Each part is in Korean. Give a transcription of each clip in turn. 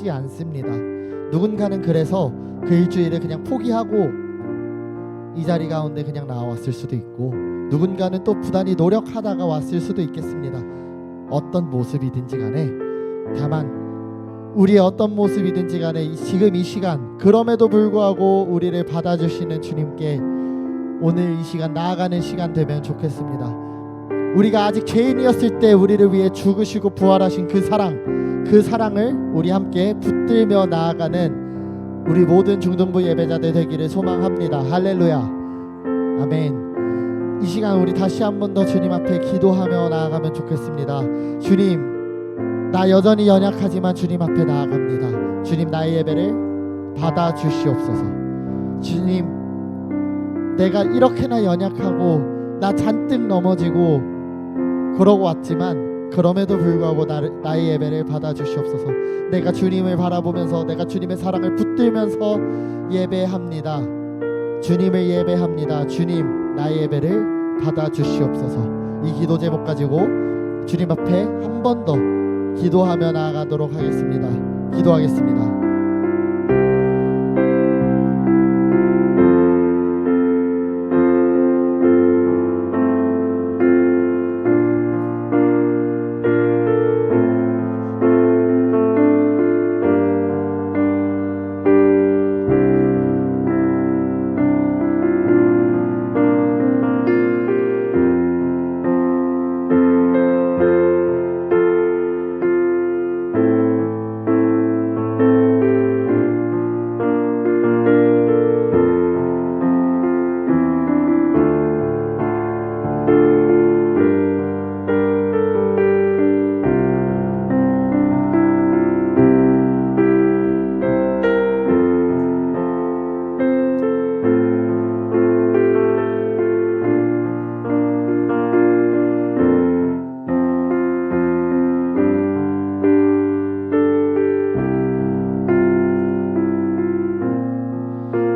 쉽지 않습니다. 누군가는 그래서 그 일주일을 그냥 포기하고 이 자리 가운데 그냥 나왔을 수도 있고, 누군가는 또 부단히 노력하다가 왔을 수도 있겠습니다. 어떤 모습이든지 간에, 다만 우리의 어떤 모습이든지 간에 지금 이 시간, 그럼에도 불구하고 우리를 받아주시는 주님께 오늘 이 시간 나아가는 시간 되면 좋겠습니다. 우리가 아직 죄인이었을 때 우리를 위해 죽으시고 부활하신 그 사랑을 우리 함께 붙들며 나아가는 우리 모든 중등부 예배자들 되기를 소망합니다. 할렐루야, 아멘. 이 시간 우리 다시 한 번 더 주님 앞에 기도하며 나아가면 좋겠습니다. 주님, 나 여전히 연약하지만 주님 앞에 나아갑니다. 주님, 나의 예배를 받아주시옵소서. 주님, 내가 이렇게나 연약하고 나 잔뜩 넘어지고 그러고 왔지만 그럼에도 불구하고 나의 예배를 받아주시옵소서. 내가 주님을 바라보면서, 내가 주님의 사랑을 붙들면서 예배합니다. 주님을 예배합니다. 주님, 나의 예배를 받아주시옵소서. 이 기도 제목 가지고 주님 앞에 한 번 더 기도하며 나아가도록 하겠습니다. 기도하겠습니다.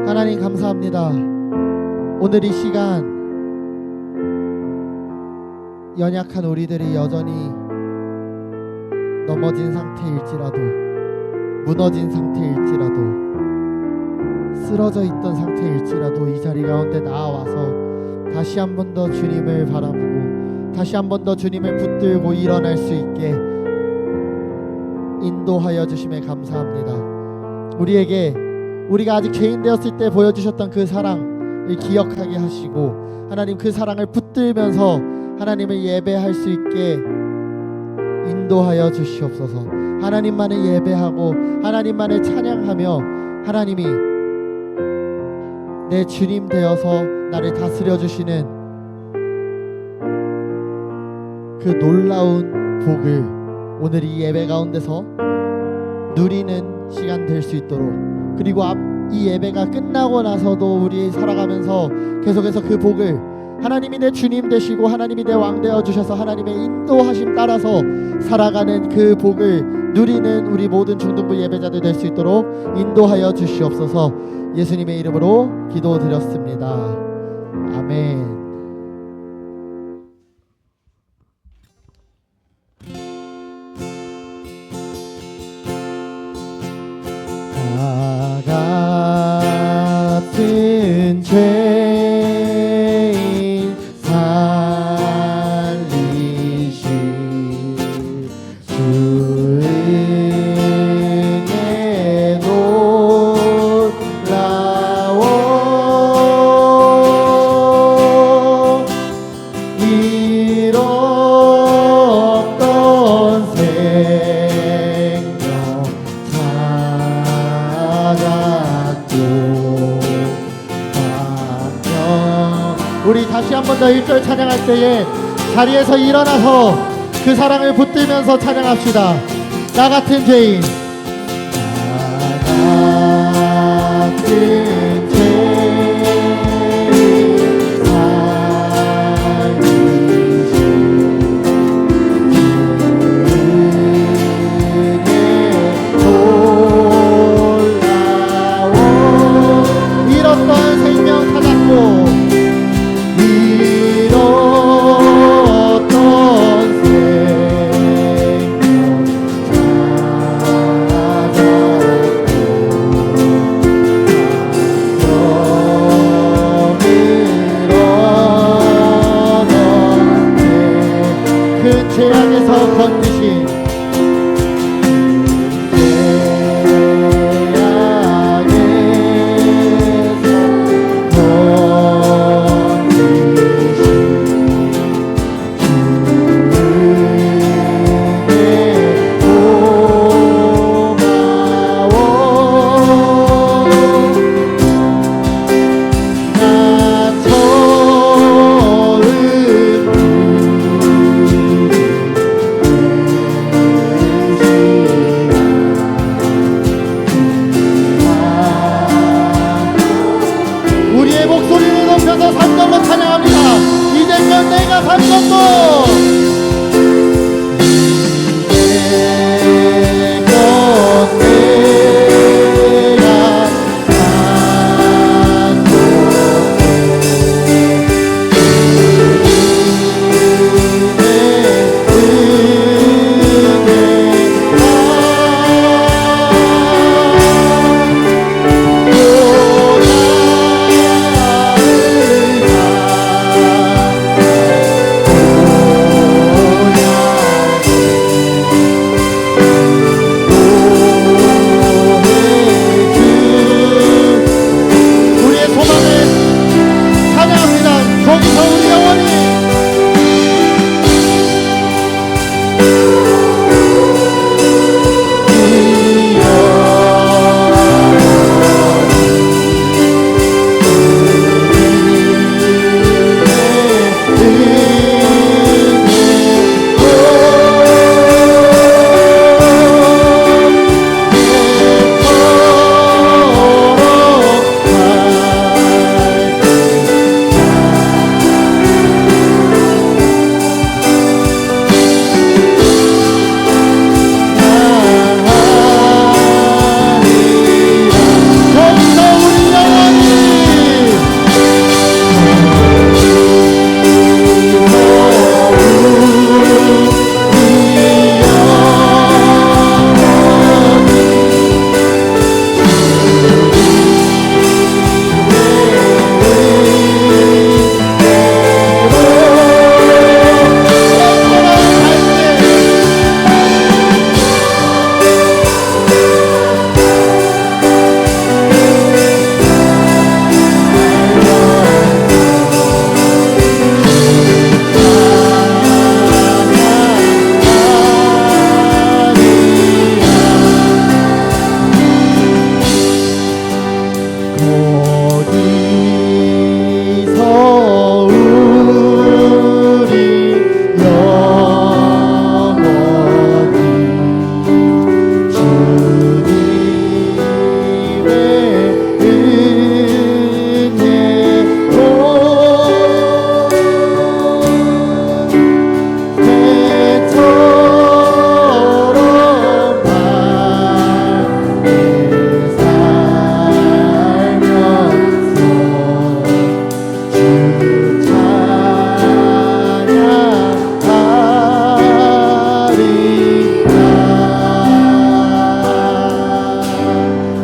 하나님 감사합니다. 오늘 이 시간 연약한 우리들이 여전히 넘어진 상태일지라도, 무너진 상태일지라도, 쓰러져 있던 상태일지라도 이 자리 가운데 나와서 다시 한 번 더 주님을 바라보고 다시 한 번 더 주님을 붙들고 일어날 수 있게 인도하여 주심에 감사합니다. 우리가 아직 죄인 되었을 때 보여주셨던 그 사랑을 기억하게 하시고, 하나님 그 사랑을 붙들면서 하나님을 예배할 수 있게 인도하여 주시옵소서. 하나님만을 예배하고 하나님만을 찬양하며 하나님이 내 주님 되어서 나를 다스려 주시는 그 놀라운 복을 오늘 이 예배 가운데서 누리는 시간 될 수 있도록, 그리고 이 예배가 끝나고 나서도 우리 살아가면서 계속해서 그 복을, 하나님이 내 주님 되시고 하나님이 내 왕 되어 주셔서 하나님의 인도하심 따라서 살아가는 그 복을 누리는 우리 모든 중등부 예배자들 될 수 있도록 인도하여 주시옵소서. 예수님의 이름으로 기도드렸습니다. 아멘. 같은 죄인 살리신 주 은혜 놀라워 잃었던 생명 우리 다시 한 번 더 1절 찬양할 때에 자리에서 일어나서 그 사랑을 붙들면서 찬양합시다. 나 같은 죄인, 나 같은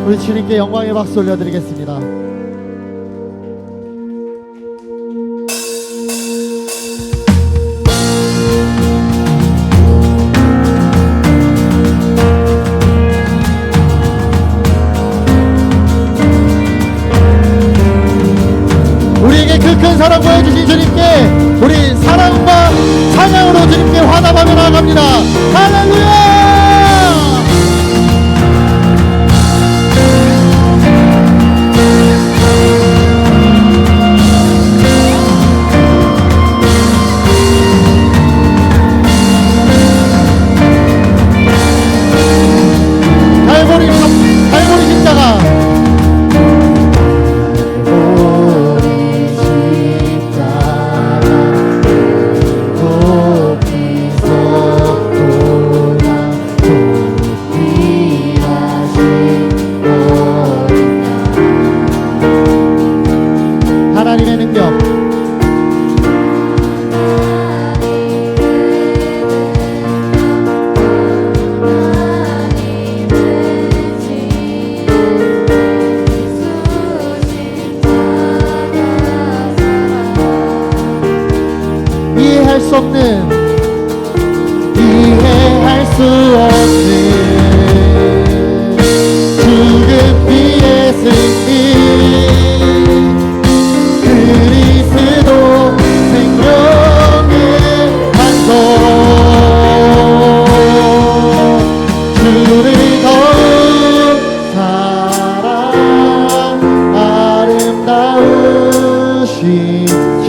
우리 주님께 영광의 박수 올려드리겠습니다. 우리에게 그 큰 사랑 보여주신 주님께 우리 사랑과 찬양으로 주님께 화답하며 나아갑니다. 할렐루야! 갈보리 십자가 하나님의 능력 이해할 수 없는 이해할 수 없는 죽음 뒤의 승리 그리스도 생명의 반석 주를 더욱 사랑 아름다우신 주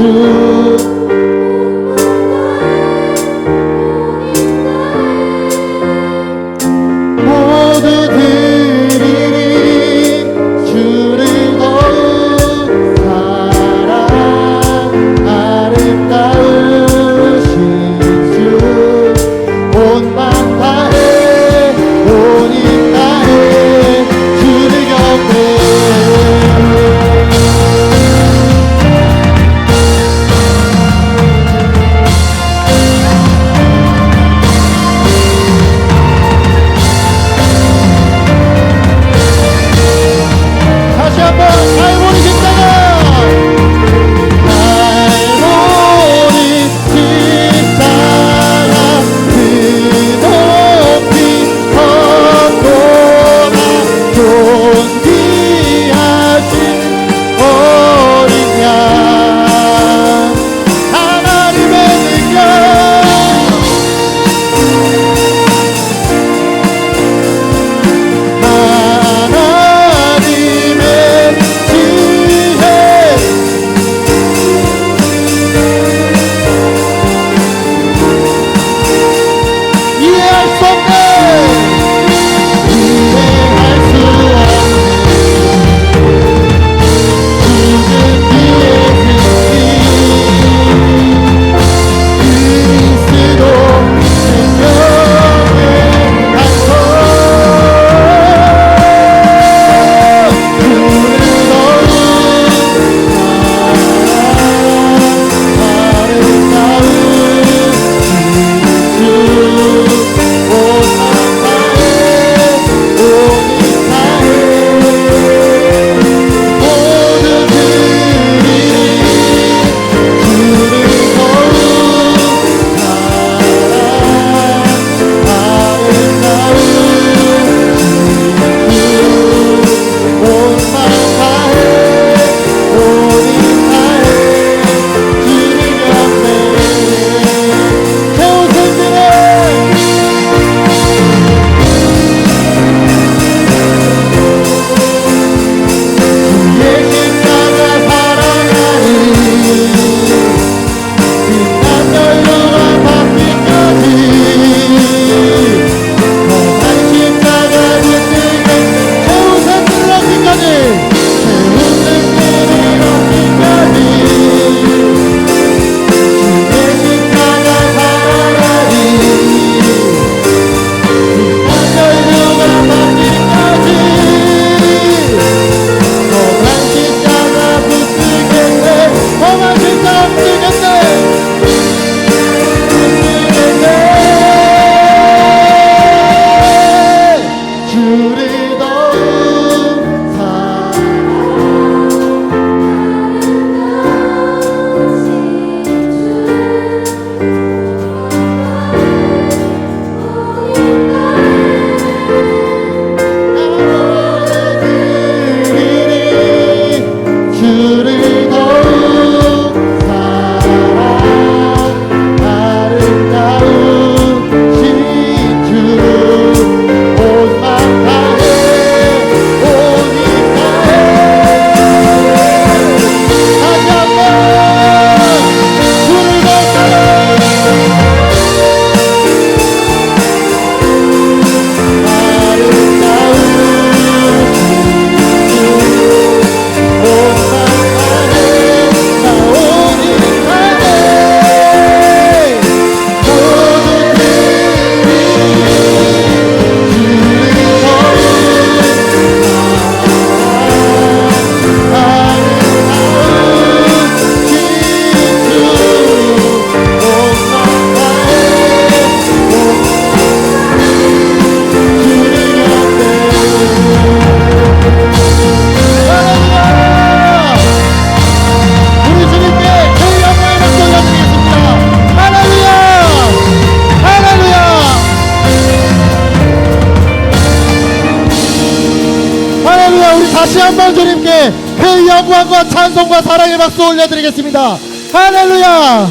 할렐루야. 우리 다시 한번 주님께 그 영광과 찬송과 사랑의 박수 올려드리겠습니다. 할렐루야.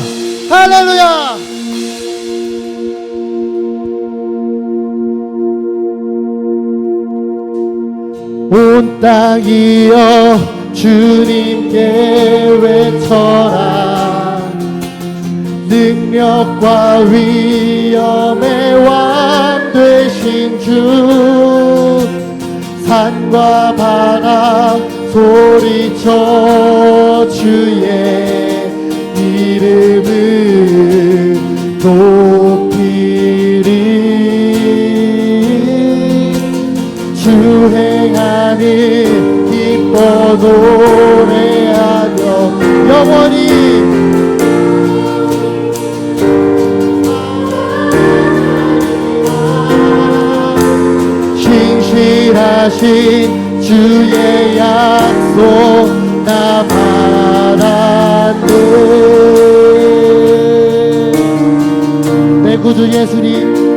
할렐루야. 온 땅이여 주님께 외쳐라. 능력과 위엄의 왕 되신 주, 산과 바다 소리쳐 주의 이름을 높이리. 주 행하는 기뻐 노래하며 영원히 신실하신 주의 약속 나 받았네. 내 구주 예수님,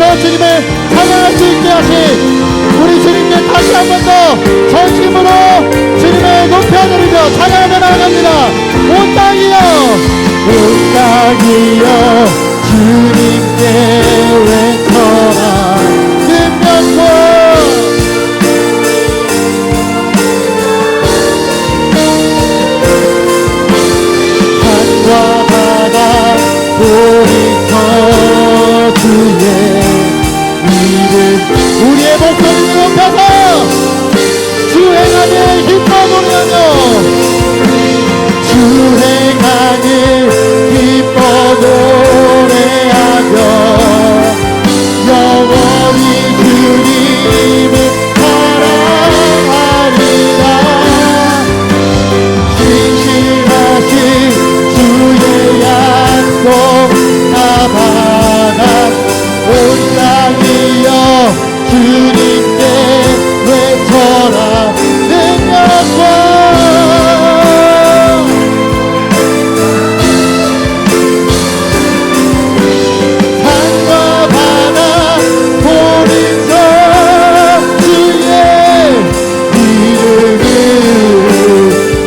통해서 주님을 찬양할 수 있게 하신 우리 주님께 다시 한 번 더 전심으로 주님을 높여드리며 찬양하며 나아갑니다. 온 땅이여, 온 땅이여 주님께 외쳐라. 능력과 산과 바다 소리쳐 주의 이름, 우리의 목소리를 높여서 주 행하니 기뻐 노래하며, 주 행하니 기뻐 노래하며 영원히 주님을 사랑하리라. 신실하신 주의 약속 다 받아 온 땅이여 주님께 외쳐라. 능력과 산과 바다 소리쳐 주의 이름을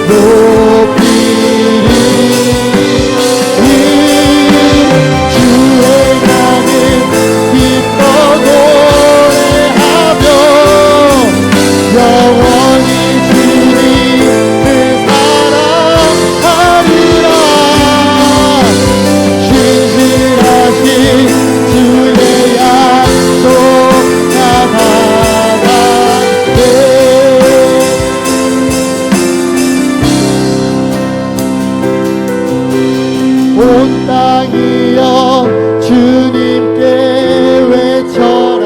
높이리. 주의 나는 기뻐 노래하며 영원히 주님을 사랑하리라. 신실하신 주의 약속 다 받았네. 온 땅이여 주님께 외쳐라.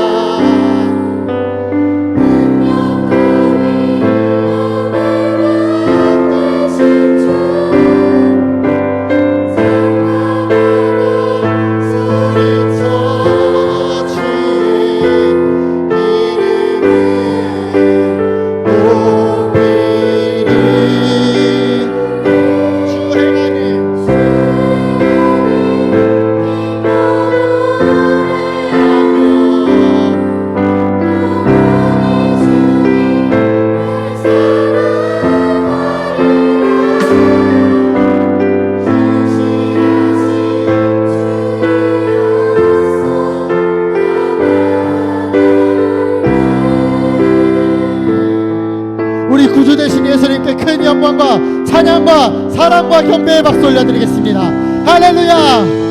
우리 구주 되신 예수님께 큰 영광과 찬양과 사랑과 경배의 박수 올려드리겠습니다. 할렐루야.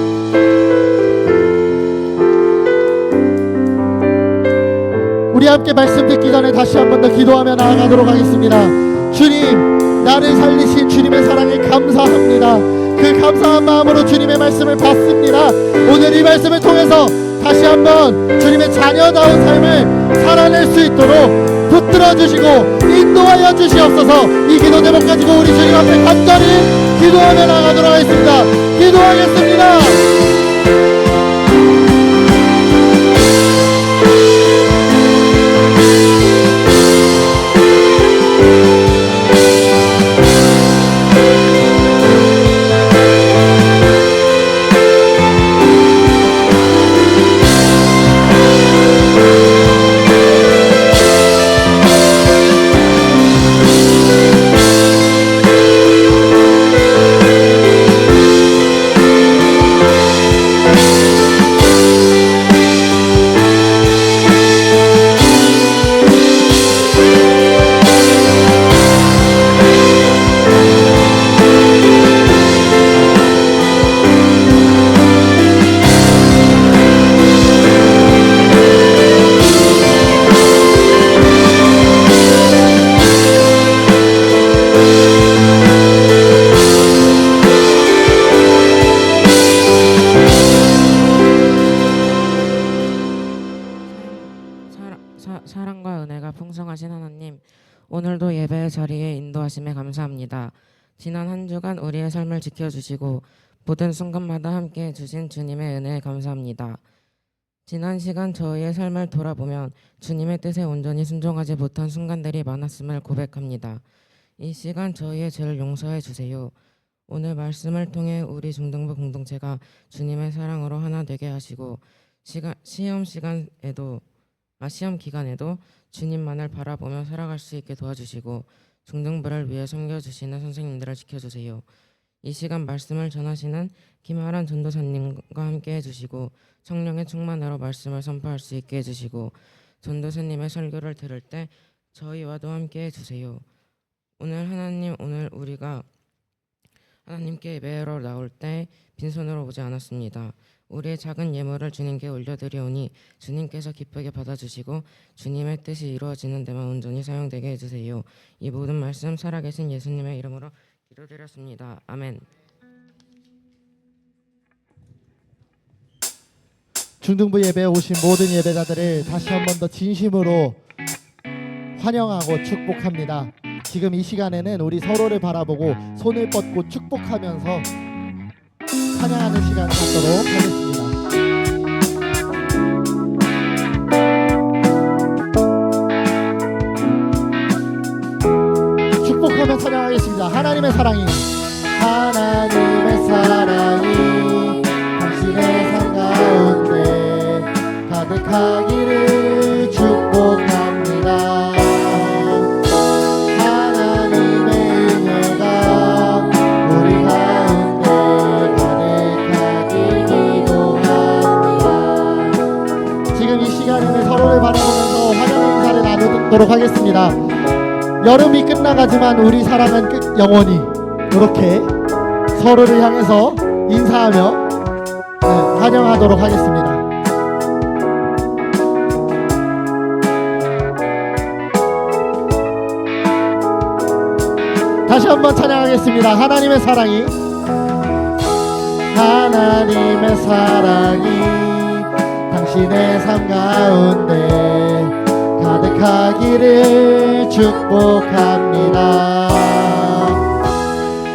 우리 함께 말씀 듣기 전에 다시 한 번 더 기도하며 나아가도록 하겠습니다. 주님, 나를 살리신 주님의 사랑에 감사합니다. 그 감사한 마음으로 주님의 말씀을 받습니다. 오늘 이 말씀을 통해서 다시 한번 주님의 자녀다운 삶을 살아낼 수 있도록 붙들어 주시고 인도하여 주시옵소서. 이 기도 제목 가지고 우리 주님 앞에 간절히 기도하며 나가도록 하겠습니다. 기도하겠습니다. 사랑과 은혜가 풍성하신 하나님, 오늘도 예배의 자리에 인도하심에 감사합니다. 지난 한 주간 우리의 삶을 지켜주시고 모든 순간마다 함께해 주신 주님의 은혜에 감사합니다. 지난 시간 저희의 삶을 돌아보면 주님의 뜻에 온전히 순종하지 못한 순간들이 많았음을 고백합니다. 이 시간 저희의 죄를 용서해 주세요. 오늘 말씀을 통해 우리 중등부 공동체가 주님의 사랑으로 하나 되게 하시고 시험 기간에도 주님만을 바라보며 살아갈 수 있게 도와주시고 중등부를 위해 섬겨주시는 선생님들을 지켜주세요. 이 시간 말씀을 전하시는 김하란 전도사님과 함께 해주시고 성령의 충만으로 말씀을 선포할 수 있게 해주시고 전도사님의 설교를 들을 때 저희와도 함께 해주세요. 오늘 우리가 하나님께 예배로 나올 때 빈손으로 오지 않았습니다. 우리의 작은 예물을 주님께 올려드리오니 주님께서 기쁘게 받아주시고 주님의 뜻이 이루어지는 데만 온전히 사용되게 해주세요. 이 모든 말씀 살아계신 예수님의 이름으로 기도드렸습니다. 아멘. 중등부 예배에 오신 모든 예배자들을 다시 한 번 더 진심으로 환영하고 축복합니다. 지금 이 시간에는 우리 서로를 바라보고 손을 뻗고 축복하면서 찬양하는 시간 갖도록 하겠습니다. 축복하며 찬양하겠습니다. 하나님의 사랑이 당신의 삶 가운데 가득하기를 축복합니다. 하나님의 은혜가 우리 가운데 가득하길 기도합니다. 지금 이 시간에는 서로를 바라보면서 환영 인사를 나누도록 하겠습니다. 여름이 끝나가지만 우리 사랑은 영원히 이렇게 서로를 향해서 인사하며 환영하도록 하겠습니다. 다시 한번 찬양하겠습니다. 하나님의 사랑이 당신의 삶 가운데 가득하기를 축복합니다.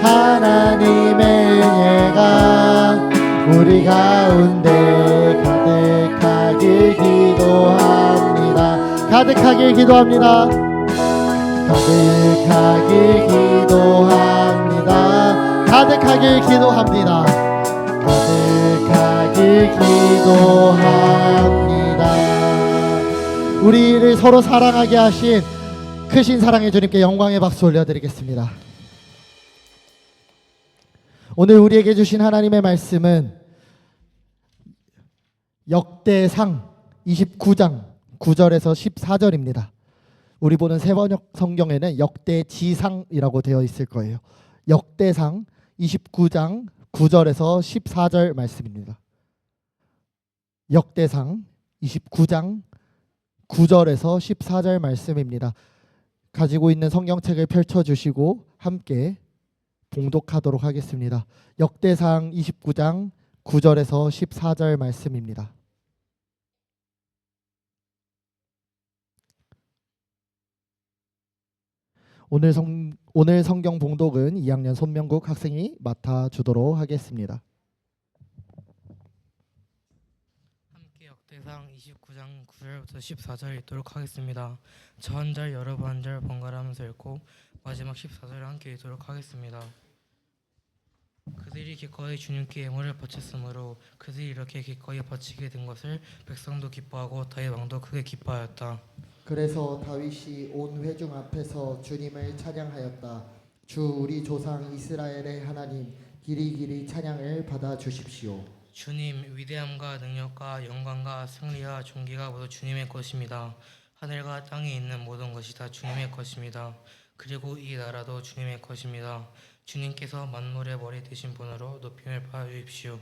하나님의 은혜가 우리 가운데 가득하길 기도합니다. 가득하길 기도합니다. 가득하길 기도합니다. 가득하길 기도합니다. 가득하길 기도합니다. 우리를 서로 사랑하게 하신 크신 사랑의 주님께 영광의 박수 올려드리겠습니다. 오늘 우리에게 주신 하나님의 말씀은 역대상 29장 9절에서 14절입니다. 우리 보는 세번역 성경에는 역대지상이라고 되어 있을 거예요. 역대상 29장 9절에서 14절 말씀입니다. 역대상 29장 9절에서 14절 말씀입니다. 가지고 있는 성경책을 펼쳐주시고 함께 봉독하도록 하겠습니다. 역대상 29장 9절에서 14절 말씀입니다. 오늘 성경 봉독은 2학년 손명국 학생이 맡아주도록 하겠습니다. 함께 역대상 29장 9절부터 14절 읽도록 하겠습니다. 저 한 절 여러분 한 절 번갈아가면서 읽고 마지막 14절을 함께 읽도록 하겠습니다. 그들이 기꺼이 주님께 예물을 바쳤으므로 그들이 이렇게 기꺼이 바치게 된 것을 백성도 기뻐하고 다윗 왕도 크게 기뻐하였다. 그래서 다윗이 온 회중 앞에서 주님을 찬양하였다. 주 우리 조상 이스라엘의 하나님 길이길이 찬양을 받아 주십시오. 주님 위대함과 능력과 영광과 승리와 존귀가 모두 주님의 것입니다. 하늘과 땅에 있는 모든 것이 다 주님의 것입니다. 그리고 이 나라도 주님의 것입니다. 주님께서 만물의 머리 되신 분으로 높임을 받아 주십시오.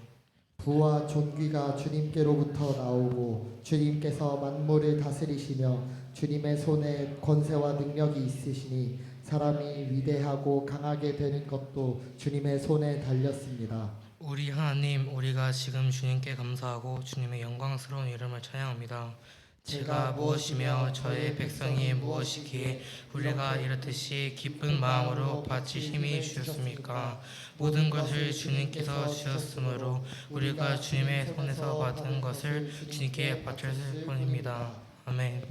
부와 존귀가 주님께로부터 나오고 주님께서 만물을 다스리시며 주님의 손에 권세와 능력이 있으시니 사람이 위대하고 강하게 되는 것도 주님의 손에 달렸습니다. 우리 하나님, 우리가 지금 주님께 감사하고 주님의 영광스러운 이름을 찬양합니다. 제가 무엇이며 저의 백성이 무엇이기에 우리가 이렇듯이 기쁜 마음으로 바칠 힘이 주셨습니까? 모든 것을 주님께서 주셨으므로 우리가 주님의 손에서 받은 것을 주님께 바쳤을 뿐입니다. 아멘.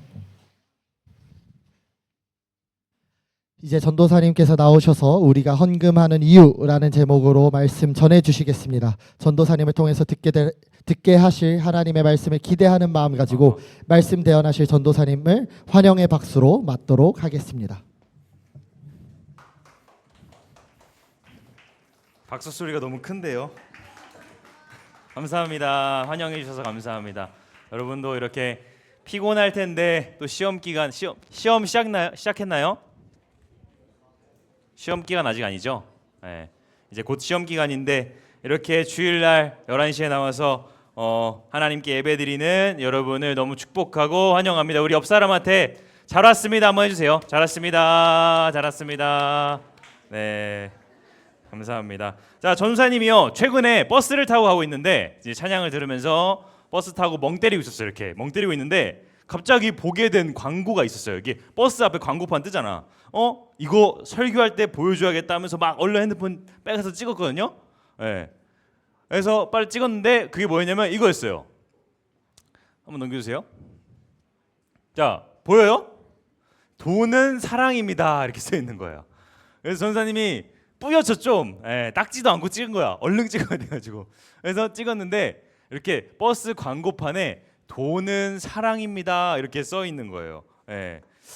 이제 전도사님께서 나오셔서 우리가 헌금하는 이유라는 제목으로 말씀 전해 주시겠습니다. 전도사님을 통해서 듣게 하실 하나님의 말씀을 기대하는 마음 가지고 말씀 대언하실 전도사님을 환영의 박수로 맞도록 하겠습니다. 박수 소리가 너무 큰데요. 감사합니다. 환영해 주셔서 감사합니다. 여러분도 이렇게 피곤할 텐데 또 시험 기간 시험 시작했나요? 시험 기간 아직 아니죠? 네. 이제 곧 시험 기간인데 이렇게 주일날 11시에 나와서 하나님께 예배드리는 여러분을 너무 축복하고 환영합니다. 우리 옆 사람한테 잘 왔습니다 한번 해주세요. 잘 왔습니다. 잘 왔습니다. 네, 감사합니다. 자, 전사님이요 최근에 버스를 타고 가고 있는데 이제 찬양을 들으면서 버스 타고 멍 때리고 있었어요. 이렇게 멍 때리고 있는데 갑자기 보게 된 광고가 있었어요. 이게 버스 앞에 광고판 뜨잖아. 이거 설교할 때 보여줘야겠다 하면서 막 얼른 핸드폰 빼가서 찍었거든요. 네. 그래서 빨리 찍었는데 그게 뭐였냐면 이거였어요. 한번 넘겨주세요. 자, 보여요? 돈은 사랑입니다 이렇게 써 있는 거예요. 그래서 전사님이 뿌옇죠 좀. 닦지도 않고 찍은 거야. 얼른 찍어야 돼가지고. 그래서 찍었는데 이렇게 버스 광고판에 돈은 사랑입니다 이렇게 써 있는 거예요.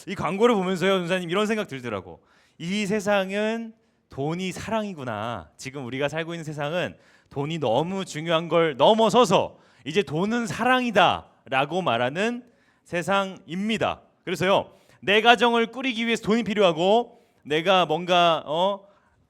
이 광고를 보면서요 전사님 이런 생각 들더라고. 이 세상은 돈이 사랑이구나. 지금 우리가 살고 있는 세상은 돈이 너무 중요한 걸 넘어서서 이제 돈은 사랑이다 라고 말하는 세상입니다. 그래서요 내 가정을 꾸리기 위해서 돈이 필요하고 내가 뭔가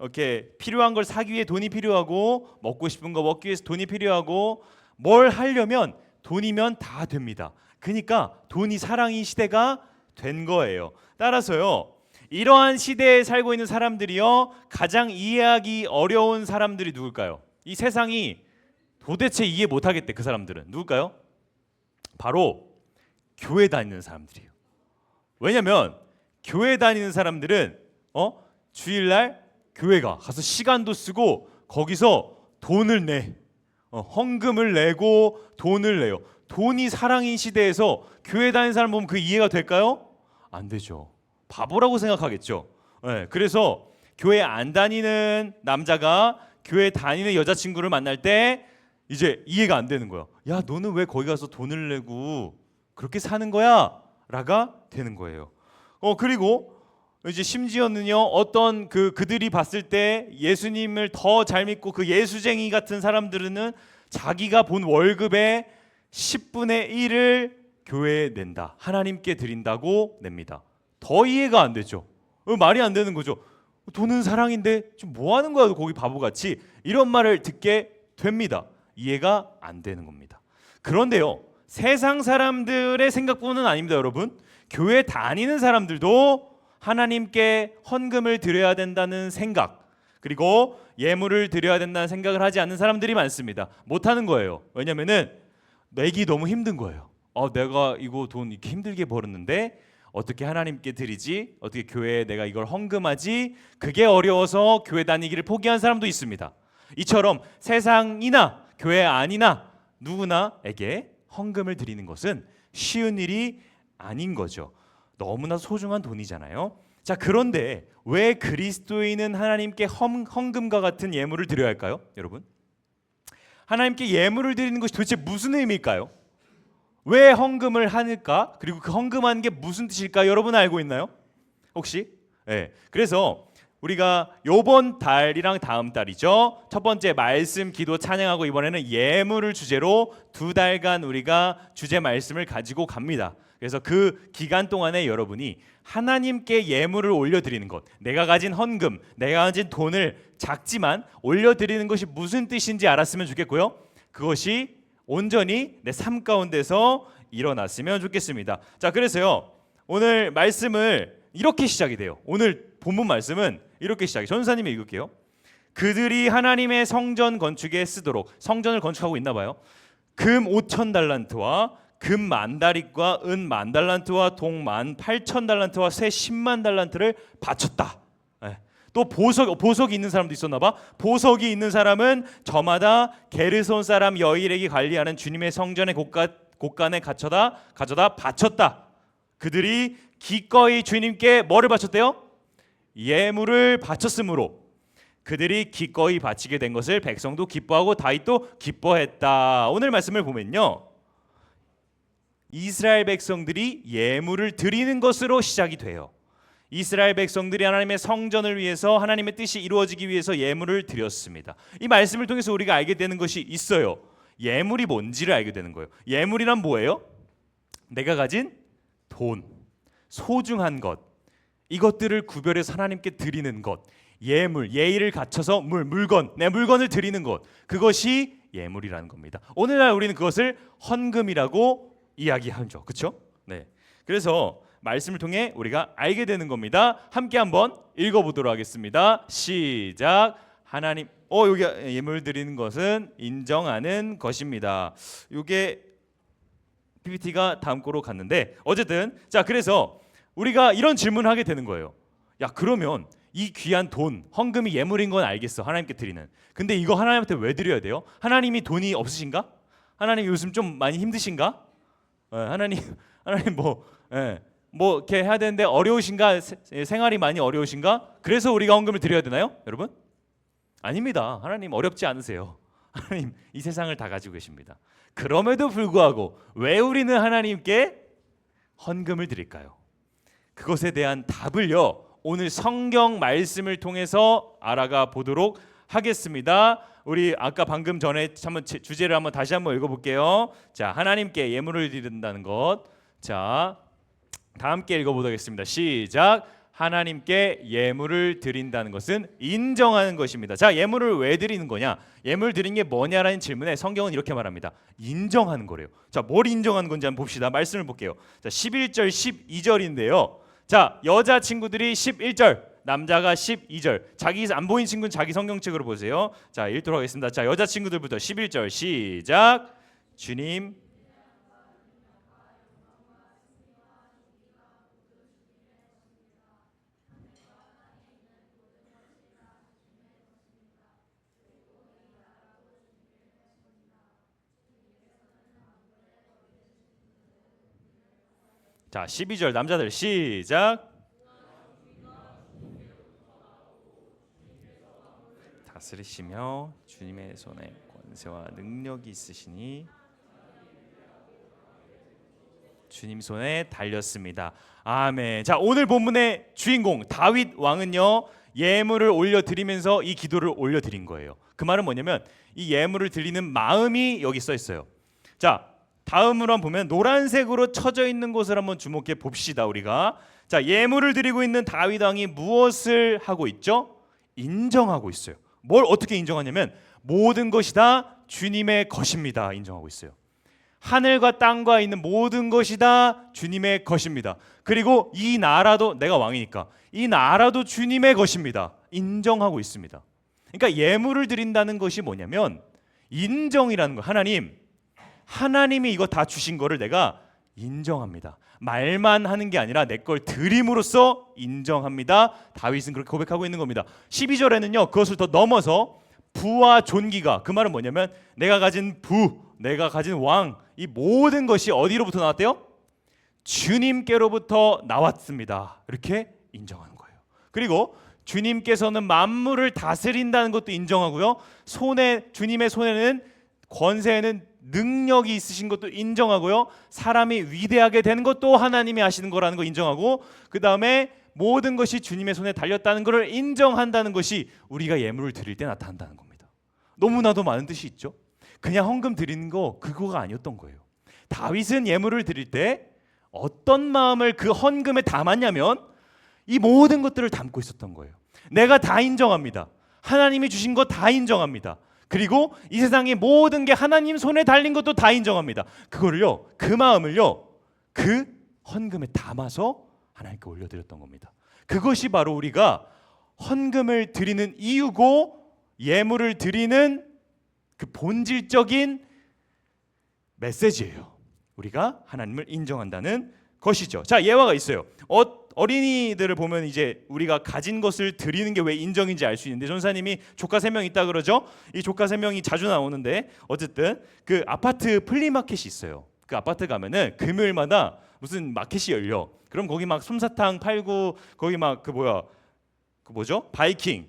이렇게 필요한 걸 사기 위해 돈이 필요하고 먹고 싶은 거 먹기 위해서 돈이 필요하고 뭘 하려면 돈이면 다 됩니다. 그러니까 돈이 사랑인 시대가 된 거예요. 따라서요 이러한 시대에 살고 있는 사람들이요 가장 이해하기 어려운 사람들이 누굴까요? 이 세상이 도대체 이해 못하겠대. 그 사람들은 누굴까요? 바로 교회 다니는 사람들이에요. 왜냐면 교회 다니는 사람들은 주일날 교회 가서 시간도 쓰고 거기서 돈을 내 헌금을 내고 돈을 내요. 돈이 사랑인 시대에서 교회 다니는 사람 보면 그 이해가 될까요? 안 되죠. 바보라고 생각하겠죠. 그래서 교회 안 다니는 남자가 교회 다니는 여자친구를 만날 때 이제 이해가 안 되는 거야. 야, 너는 왜 거기 가서 돈을 내고 그렇게 사는 거야? 라가 되는 거예요. 그리고 이제 심지어는요 어떤 그들이 봤을 때 예수님을 더 잘 믿고 그 예수쟁이 같은 사람들은 자기가 본 월급의 10분의 1을 교회에 낸다. 하나님께 드린다고 냅니다. 더 이해가 안 되죠. 말이 안 되는 거죠. 돈은 사랑인데 좀 뭐 하는 거야 거기 바보같이 이런 말을 듣게 됩니다. 이해가 안 되는 겁니다. 그런데요 세상 사람들의 생각뿐은 아닙니다. 여러분 교회 다니는 사람들도 하나님께 헌금을 드려야 된다는 생각 그리고 예물을 드려야 된다는 생각을 하지 않는 사람들이 많습니다. 못하는 거예요. 왜냐면은 내기 너무 힘든 거예요. 내가 이거 돈 이렇게 힘들게 벌었는데 어떻게 하나님께 드리지? 어떻게 교회에 내가 이걸 헌금하지? 그게 어려워서 교회 다니기를 포기한 사람도 있습니다. 이처럼 세상이나 교회 아니나 누구나에게 헌금을 드리는 것은 쉬운 일이 아닌 거죠. 너무나 소중한 돈이잖아요. 자, 그런데 왜 그리스도인은 하나님께 헌금과 같은 예물을 드려야 할까요? 여러분, 하나님께 예물을 드리는 것이 도대체 무슨 의미일까요? 왜 헌금을 하니까? 그리고 그 헌금하는 게 무슨 뜻일까? 여러분 알고 있나요? 혹시? 그래서 우리가 요번 달이랑 다음 달이죠. 첫 번째 말씀, 기도, 찬양하고 이번에는 예물을 주제로 2달간 우리가 주제 말씀을 가지고 갑니다. 그래서 그 기간 동안에 여러분이 하나님께 예물을 올려드리는 것, 내가 가진 헌금, 내가 가진 돈을 작지만 올려드리는 것이 무슨 뜻인지 알았으면 좋겠고요. 그것이 온전히 내 삶 가운데서 일어났으면 좋겠습니다. 자, 그래서요 오늘 말씀을 이렇게 시작이 돼요. 오늘 본문 말씀은 이렇게 시작해요. 전사님이 읽을게요. 그들이 하나님의 성전 건축에 쓰도록, 성전을 건축하고 있나 봐요. 금 5,000달란트와 금 10,000다릿과 은 10,000달란트와 동 18,000달란트와 새 100,000달란트를 바쳤다. 또 보석이 있는 사람도 있었나 봐. 보석이 있는 사람은 저마다 게르손 사람 여일에게 관리하는 주님의 성전의 곳간에 가져다 바쳤다. 그들이 기꺼이 주님께 뭐를 바쳤대요? 예물을 바쳤으므로 그들이 기꺼이 바치게 된 것을 백성도 기뻐하고 다윗도 기뻐했다. 오늘 말씀을 보면요, 이스라엘 백성들이 예물을 드리는 것으로 시작이 돼요. 이스라엘 백성들이 하나님의 성전을 위해서 하나님의 뜻이 이루어지기 위해서 예물을 드렸습니다. 이 말씀을 통해서 우리가 알게 되는 것이 있어요. 예물이 뭔지를 알게 되는 거예요. 예물이란 뭐예요? 내가 가진 돈, 소중한 것, 이것들을 구별해서 하나님께 드리는 것, 예물, 예의를 갖춰서 물건, 내 물건을 드리는 것, 그것이 예물이라는 겁니다. 오늘날 우리는 그것을 헌금이라고 이야기하죠. 그렇죠? 네. 그래서 말씀을 통해 우리가 알게 되는 겁니다. 함께 한번 읽어보도록 하겠습니다. 시작. 하나님, 여기 예물 드리는 것은 인정하는 것입니다. 이게 PPT가 다음 거로 갔는데 어쨌든 자, 그래서 우리가 이런 질문을 하게 되는 거예요. 야, 그러면 이 귀한 돈, 헌금이 예물인 건 알겠어. 하나님께 드리는. 근데 이거 하나님한테 왜 드려야 돼요? 하나님이 돈이 없으신가? 하나님 요즘 좀 많이 힘드신가? 하나님 뭐 이렇게 해야 되는데 어려우신가? 생활이 많이 어려우신가? 그래서 우리가 헌금을 드려야 되나요, 여러분? 아닙니다. 하나님 어렵지 않으세요. 하나님 이 세상을 다 가지고 계십니다. 그럼에도 불구하고 왜 우리는 하나님께 헌금을 드릴까요? 그것에 대한 답을요, 오늘 성경 말씀을 통해서 알아가 보도록 하겠습니다. 우리 아까 방금 전에 한번 주제를 한번 다시 한번 읽어볼게요. 자, 하나님께 예물을 드린다는 것. 자, 다 함께 읽어보도록 하겠습니다. 시작. 하나님께 예물을 드린다는 것은 인정하는 것입니다. 자, 예물을 왜 드리는 거냐? 예물 드린 게 뭐냐라는 질문에 성경은 이렇게 말합니다. 인정하는 거래요. 자, 뭘 인정하는 건지 한번 봅시다. 말씀을 볼게요. 자, 11절, 12절인데요. 자, 여자 친구들이 11절, 남자가 12절. 자기 안 보이는 친구는 자기 성경책으로 보세요. 자, 읽도록 하겠습니다. 자, 여자 친구들부터 11절 시작. 주님, 자, 12절 남자들 시작. 다스리시며 주님의 손에 권세와 능력이 있으시니 주님 손에 달렸습니다. 아멘. 자, 오늘 본문의 주인공 다윗 왕은요, 예물을 올려드리면서 이 기도를 올려드린 거예요. 그 말은 뭐냐면 이 예물을 드리는 마음이 여기 써 있어요. 자, 다음으로 한번 보면 노란색으로 쳐져 있는 곳을 한번 주목해 봅시다. 우리가 자, 예물을 드리고 있는 다윗 왕이 무엇을 하고 있죠? 인정하고 있어요. 뭘 어떻게 인정하냐면 모든 것이 다 주님의 것입니다. 인정하고 있어요. 하늘과 땅과 있는 모든 것이 다 주님의 것입니다. 그리고 이 나라도, 내가 왕이니까 이 나라도 주님의 것입니다. 인정하고 있습니다. 그러니까 예물을 드린다는 것이 뭐냐면 인정이라는 거. 하나님이 이거 다 주신 거를 내가 인정합니다. 말만 하는 게 아니라 내 걸 드림으로써 인정합니다. 다윗은 그렇게 고백하고 있는 겁니다. 12절에는요, 그것을 더 넘어서 부와 존귀가, 그 말은 뭐냐면 내가 가진 부, 내가 가진 왕, 이 모든 것이 어디로부터 나왔대요? 주님께로부터 나왔습니다. 이렇게 인정하는 거예요. 그리고 주님께서는 만물을 다스린다는 것도 인정하고요, 주님의 손에는 권세에는 능력이 있으신 것도 인정하고요, 사람이 위대하게 되는 것도 하나님이 하시는 거라는 거 인정하고, 그 다음에 모든 것이 주님의 손에 달렸다는 것을 인정한다는 것이 우리가 예물을 드릴 때 나타난다는 겁니다. 너무나도 많은 뜻이 있죠. 그냥 헌금 드리는 거 그거가 아니었던 거예요. 다윗은 예물을 드릴 때 어떤 마음을 그 헌금에 담았냐면 이 모든 것들을 담고 있었던 거예요. 내가 다 인정합니다. 하나님이 주신 거 다 인정합니다. 그리고 이 세상의 모든 게 하나님 손에 달린 것도 다 인정합니다. 그거를요, 그 마음을요, 그 헌금에 담아서 하나님께 올려드렸던 겁니다. 그것이 바로 우리가 헌금을 드리는 이유고 예물을 드리는 그 본질적인 메시지예요. 우리가 하나님을 인정한다는 것이죠. 자, 예화가 있어요. 어린이들을 보면 이제 우리가 가진 것을 드리는 게 왜 인정인지 알 수 있는데, 전사님이 조카 3명 있다 그러죠. 이 조카 3명이 자주 나오는데 어쨌든 그 아파트 플리마켓이 있어요. 그 아파트 가면은 금요일마다 무슨 마켓이 열려. 그럼 거기 막 솜사탕 팔고 거기 막 그 뭐죠? 바이킹,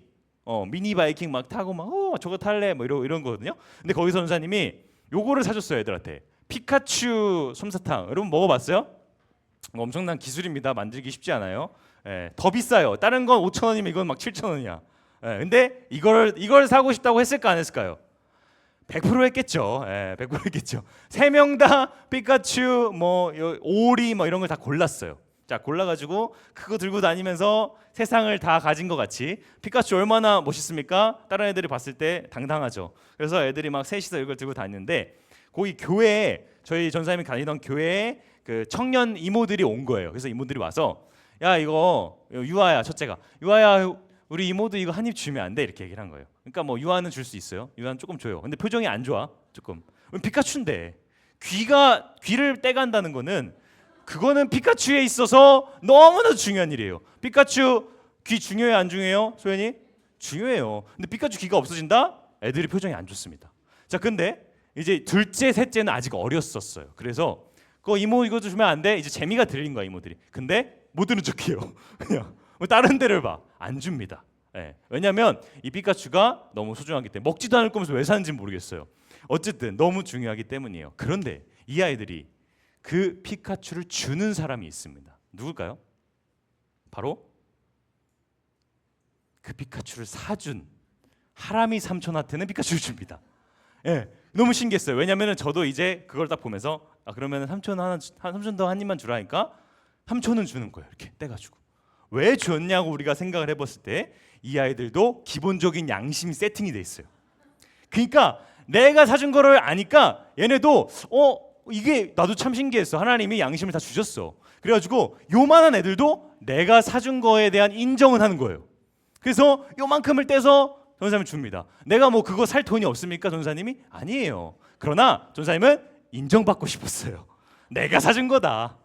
미니 바이킹 막 타고 막 저거 탈래 뭐 이런 거거든요. 근데 거기서 전사님이 요거를 사줬어요 애들한테. 피카츄 솜사탕. 여러분 먹어봤어요? 엄청난 기술입니다. 만들기 쉽지 않아요. 예, 더 비싸요. 다른 건 5,000원이면 이건 막 7,000원이야. 예, 근데 이걸 사고 싶다고 했을까 안 했을까요? 100% 했겠죠. 예, 100% 했겠죠. 세 명 다 피카츄 뭐 오리 뭐 이런 걸 다 골랐어요. 자, 골라가지고 그거 들고 다니면서 세상을 다 가진 것 같이. 피카츄 얼마나 멋있습니까? 다른 애들이 봤을 때 당당하죠. 그래서 애들이 막 셋이서 이걸 들고 다니는데 거기 교회에 저희 전사님이 다니던 교회에 그 청년 이모들이 온 거예요. 그래서 이모들이 와서 야 이거 유아야 첫째가 유아야 우리 이모도 이거 한 입 주면 안 돼 이렇게 얘기를 한 거예요. 그러니까 뭐 유아는 줄 수 있어요. 유아는 조금 줘요. 근데 표정이 안 좋아 조금. 피카츄인데 귀를 떼간다는 거는 그거는 피카츄에 있어서 너무나 중요한 일이에요. 피카츄 귀 중요해 안 중요해요? 소연이? 중요해요. 근데 피카츄 귀가 없어진다? 애들이 표정이 안 좋습니다. 자 근데 이제 둘째 셋째는 아직 어렸었어요. 그래서 그 이모 이거 주면 안 돼? 이제 재미가 들린 거야 이모들이. 근데 못 들은 척해요. 그냥 뭐 다른 데를 봐. 안 줍니다. 예. 왜냐하면 이 피카츄가 너무 소중하기 때문에 먹지도 않을 거면서 왜 사는지 모르겠어요. 어쨌든 너무 중요하기 때문이에요. 그런데 이 아이들이 그 피카츄를 주는 사람이 있습니다. 누굴까요? 바로 그 피카츄를 사준 하람이 삼촌한테는 피카츄를 줍니다. 예, 너무 신기했어요. 왜냐하면 저도 이제 그걸 딱 보면서 그러면 삼촌도 한 입만 주라니까 삼촌은 주는 거예요. 이렇게 떼가지고 왜 줬냐고 우리가 생각을 해봤을 때 이 아이들도 기본적인 양심이 세팅이 돼 있어요. 그러니까 내가 사준 거를 아니까 얘네도 이게 나도 참 신기했어. 하나님이 양심을 다 주셨어. 그래가지고 요만한 애들도 내가 사준 거에 대한 인정은 하는 거예요. 그래서 요만큼을 떼서 전사님을 줍니다. 내가 뭐 그거 살 돈이 없습니까? 전사님이? 아니에요. 그러나 전사님은 인정받고 싶었어요. 내가 사준 거다.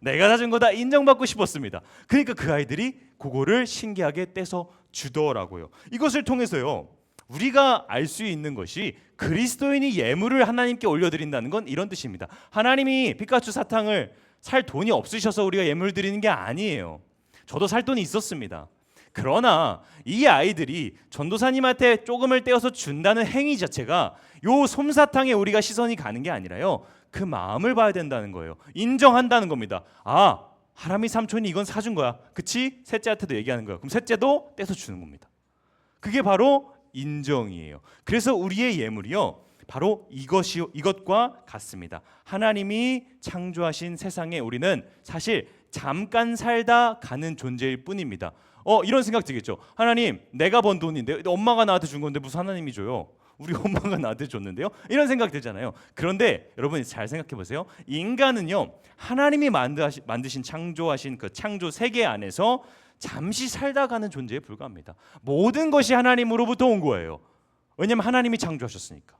내가 사준 거다 인정받고 싶었습니다. 그러니까 그 아이들이 그거를 신기하게 떼서 주더라고요. 이것을 통해서요. 우리가 알 수 있는 것이 그리스도인이 예물을 하나님께 올려드린다는 건 이런 뜻입니다. 하나님이 피카츄 사탕을 살 돈이 없으셔서 우리가 예물 드리는 게 아니에요. 저도 살 돈이 있었습니다. 그러나 이 아이들이 전도사님한테 조금을 떼어서 준다는 행위 자체가 요 솜사탕에 우리가 시선이 가는 게 아니라요. 그 마음을 봐야 된다는 거예요. 인정한다는 겁니다. 하람이 삼촌이 이건 사준 거야. 그치? 셋째한테도 얘기하는 거예요. 그럼 셋째도 떼서 주는 겁니다. 그게 바로 인정이에요. 그래서 우리의 예물이요. 바로 이것과 같습니다. 하나님이 창조하신 세상에 우리는 사실 잠깐 살다 가는 존재일 뿐입니다. 이런 생각 들겠죠. 하나님, 내가 번 돈인데 엄마가 나한테 준 건데 무슨 하나님이 줘요? 우리 엄마가 나한테 줬는데요. 이런 생각 들잖아요. 그런데 여러분 잘 생각해 보세요. 인간은요. 하나님이 만드신 창조하신 그 창조 세계 안에서 잠시 살다 가는 존재에 불과합니다. 모든 것이 하나님으로부터 온 거예요. 왜냐하면 하나님이 창조하셨으니까.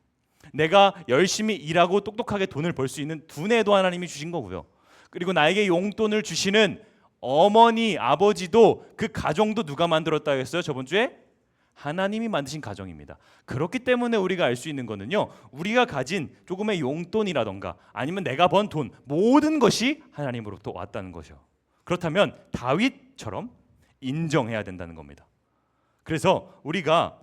내가 열심히 일하고 똑똑하게 돈을 벌 수 있는 두뇌도 하나님이 주신 거고요. 그리고 나에게 용돈을 주시는 어머니, 아버지도 그 가정도 누가 만들었다 했어요? 저번 주에? 하나님이 만드신 가정입니다. 그렇기 때문에 우리가 알 수 있는 거는요. 우리가 가진 조금의 용돈이라던가 아니면 내가 번 돈 모든 것이 하나님으로부터 왔다는 것이요. 그렇다면 다윗처럼 인정해야 된다는 겁니다. 그래서 우리가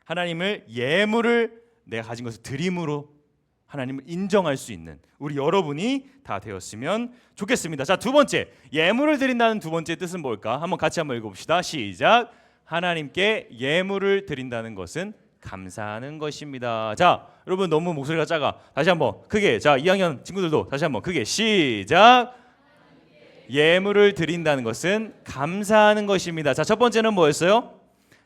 하나님을 예물을 내가 가진 것을 드림으로 하나님을 인정할 수 있는 우리 여러분이 다 되었으면 좋겠습니다. 자, 두 번째 예물을 드린다는 두 번째 뜻은 뭘까? 한번 같이 한번 읽어봅시다. 시작. 하나님께 예물을 드린다는 것은 감사하는 것입니다. 자, 여러분 너무 목소리가 작아. 다시 한번 크게. 자, 2학년 친구들도 다시 한번 크게. 시작. 예물을 드린다는 것은 감사하는 것입니다. 자, 첫 번째는 뭐였어요?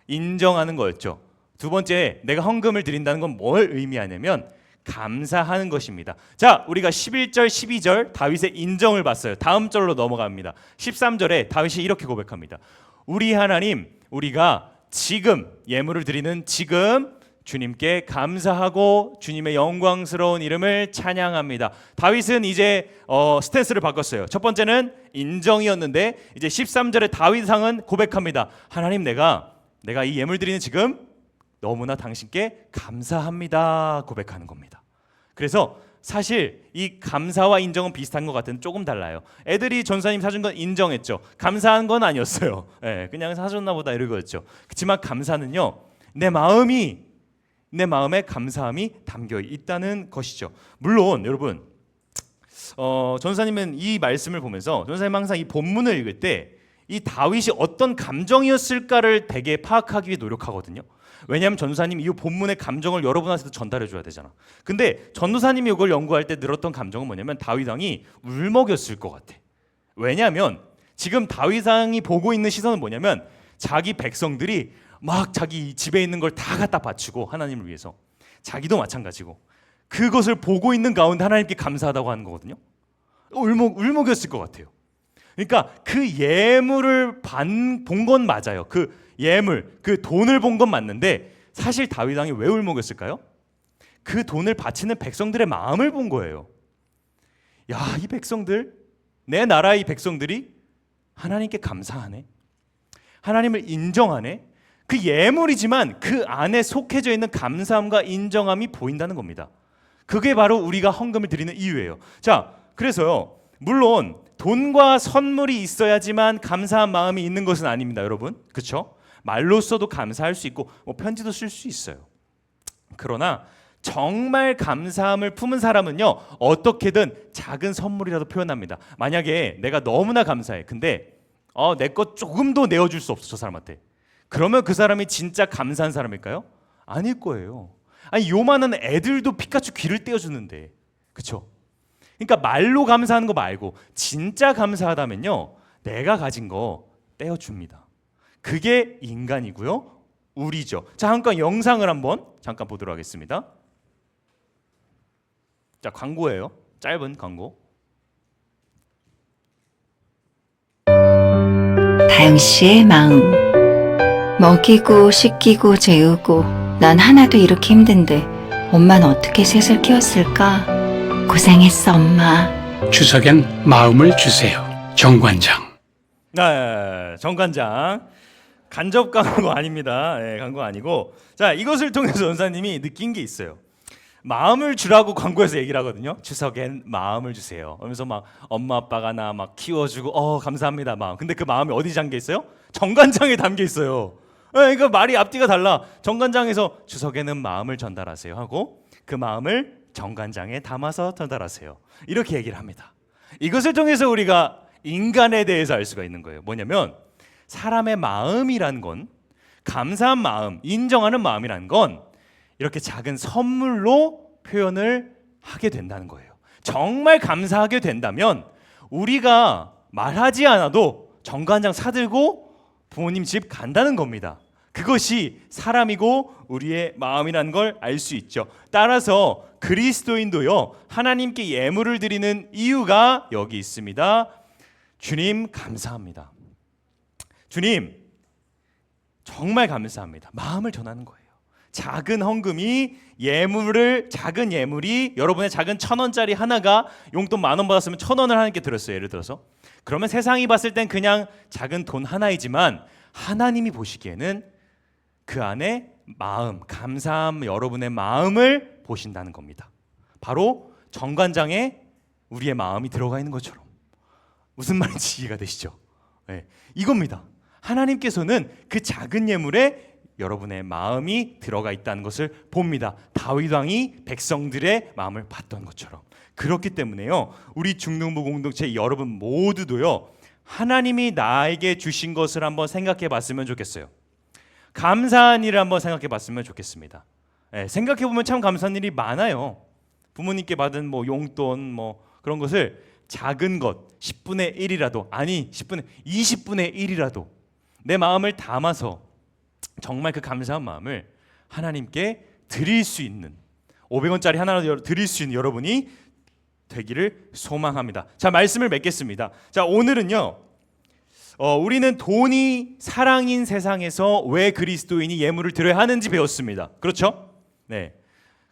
인정하는 거였죠. 두 번째, 내가 헌금을 드린다는 건 뭘 의미하냐면 감사하는 것입니다. 자, 우리가 11절, 12절 다윗의 인정을 봤어요. 다음 절로 넘어갑니다. 13절에 다윗이 이렇게 고백합니다. 우리 하나님, 우리가 지금 예물을 드리는 지금 주님께 감사하고 주님의 영광스러운 이름을 찬양합니다. 다윗은 이제 스탠스를 바꿨어요. 첫 번째는 인정이었는데 이제 13절에 다윗왕은 고백합니다. 하나님, 내가 이 예물 드리는 지금 너무나 당신께 감사합니다 고백하는 겁니다. 그래서 사실 이 감사와 인정은 비슷한 것 같은데 조금 달라요. 애들이 전사님 사준 건 인정했죠. 감사한 건 아니었어요. 예, 그냥 사줬나 보다 이러고였죠. 그렇지만 감사는요, 내 마음에 감사함이 담겨 있다는 것이죠. 물론 여러분, 전사님은 이 말씀을 보면서 전사님 항상 이 본문을 읽을 때 이 다윗이 어떤 감정이었을까를 되게 파악하기 위해 노력하거든요. 왜냐하면 전도사님이 이 본문의 감정을 여러분한테도 전달해 줘야 되잖아. 근데 전도사님이 이걸 연구할 때 늘었던 감정은 뭐냐면 다윗 왕이 울먹였을 것 같아. 왜냐하면 지금 다윗 왕이 보고 있는 시선은 뭐냐면 자기 백성들이 막 자기 집에 있는 걸 다 갖다 바치고 하나님을 위해서, 자기도 마찬가지고 그것을 보고 있는 가운데 하나님께 감사하다고 하는 거거든요. 울먹였을 것 같아요. 그러니까 그 예물을 본 건 맞아요. 그 예물, 그 돈을 본 건 맞는데 사실 다윗 왕이 왜 울먹였을까요? 그 돈을 바치는 백성들의 마음을 본 거예요. 야, 이 백성들, 내 나라의 백성들이 하나님께 감사하네, 하나님을 인정하네. 그 예물이지만 그 안에 속해져 있는 감사함과 인정함이 보인다는 겁니다. 그게 바로 우리가 헌금을 드리는 이유예요. 자, 그래서요, 물론 돈과 선물이 있어야지만 감사한 마음이 있는 것은 아닙니다, 여러분. 그렇죠? 말로써도 감사할 수 있고 뭐 편지도 쓸 수 있어요. 그러나 정말 감사함을 품은 사람은요, 어떻게든 작은 선물이라도 표현합니다. 만약에 내가 너무나 감사해, 근데 내 것 조금 더 내어줄 수 없어, 저 사람한테. 그러면 그 사람이 진짜 감사한 사람일까요? 아닐 거예요. 아니, 요만한 애들도 피카츄 귀를 떼어주는데, 그렇죠? 그러니까 말로 감사하는 거 말고 진짜 감사하다면요, 내가 가진 거 떼어줍니다. 그게 인간이고요, 우리죠. 자, 잠깐 영상을 한번 잠깐 보도록 하겠습니다. 자, 광고예요. 짧은 광고. 다영 씨의 마음. 먹이고 씻기고 재우고 난 하나도 이렇게 힘든데 엄마는 어떻게 셋을 키웠을까? 고생했어, 엄마. 추석엔 마음을 주세요. 정관장. 네, 정관장. 간접 광고 아닙니다. 네, 광고 아니고. 자, 이것을 통해서 전사님이 느낀 게 있어요. 마음을 주라고 광고에서 얘기를 하거든요. 추석엔 마음을 주세요. 그러면서 막 엄마 아빠가 나 막 키워주고 감사합니다 마음. 근데 그 마음이 어디 잠겨 있어요? 정관장에 담겨 있어요. 네, 그러니까 말이 앞뒤가 달라. 정관장에서 추석에는 마음을 전달하세요 하고 그 마음을 정관장에 담아서 전달하세요. 이렇게 얘기를 합니다. 이것을 통해서 우리가 인간에 대해서 알 수가 있는 거예요. 뭐냐면 사람의 마음이란 건, 감사한 마음, 인정하는 마음이란 건 이렇게 작은 선물로 표현을 하게 된다는 거예요. 정말 감사하게 된다면 우리가 말하지 않아도 정관장 사들고 부모님 집 간다는 겁니다. 그것이 사람이고 우리의 마음이라는 걸 알 수 있죠. 따라서 그리스도인도요, 하나님께 예물을 드리는 이유가 여기 있습니다. 주님 감사합니다. 주님 정말 감사합니다. 마음을 전하는 거예요. 작은 헌금이 작은 예물이 여러분의 작은 1,000원짜리 하나가 용돈 10,000원 받았으면 1,000원을 하나님께 드렸어요. 예를 들어서. 그러면 세상이 봤을 땐 그냥 작은 돈 하나이지만 하나님이 보시기에는 그 안에 마음, 감사함, 여러분의 마음을 보신다는 겁니다. 바로 정관장에 우리의 마음이 들어가 있는 것처럼. 무슨 말인지 이해가 되시죠? 네, 이겁니다. 하나님께서는 그 작은 예물에 여러분의 마음이 들어가 있다는 것을 봅니다. 다윗 왕이 백성들의 마음을 봤던 것처럼. 그렇기 때문에요, 우리 중등부 공동체 여러분 모두도요, 하나님이 나에게 주신 것을 한번 생각해 봤으면 좋겠어요. 감사한 일을 한번 생각해 봤으면 좋겠습니다. 생각해 보면 참 감사한 일이 많아요. 부모님께 받은 뭐 용돈 뭐 그런 것을 작은 것 10분의 1이라도, 아니 20분의 1이라도 내 마음을 담아서 정말 그 감사한 마음을 하나님께 드릴 수 있는, 500원짜리 하나라도 드릴 수 있는 여러분이 되기를 소망합니다. 자, 말씀을 맺겠습니다. 자, 오늘은요, 우리는 돈이 사랑인 세상에서 왜 그리스도인이 예물을 드려야 하는지 배웠습니다. 그렇죠? 네,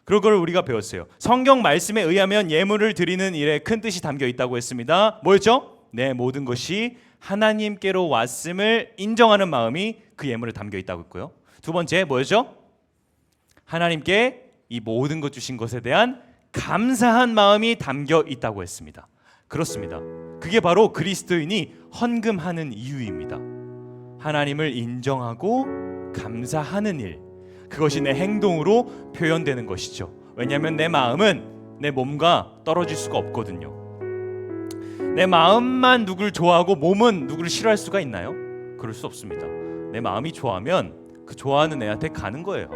그런 걸 우리가 배웠어요. 성경 말씀에 의하면 예물을 드리는 일에 큰 뜻이 담겨 있다고 했습니다. 뭐였죠? 내 모든 것이 하나님께로 왔음을 인정하는 마음이 그 예물에 담겨 있다고 했고요. 두 번째 뭐였죠? 하나님께 이 모든 것 주신 것에 대한 감사한 마음이 담겨 있다고 했습니다. 그렇습니다. 그게 바로 그리스도인이 헌금하는 이유입니다. 하나님을 인정하고 감사하는 일, 그것이 내 행동으로 표현되는 것이죠. 왜냐하면 내 마음은 내 몸과 떨어질 수가 없거든요. 내 마음만 누굴 좋아하고 몸은 누구를 싫어할 수가 있나요? 그럴 수 없습니다. 내 마음이 좋아하면 그 좋아하는 애한테 가는 거예요.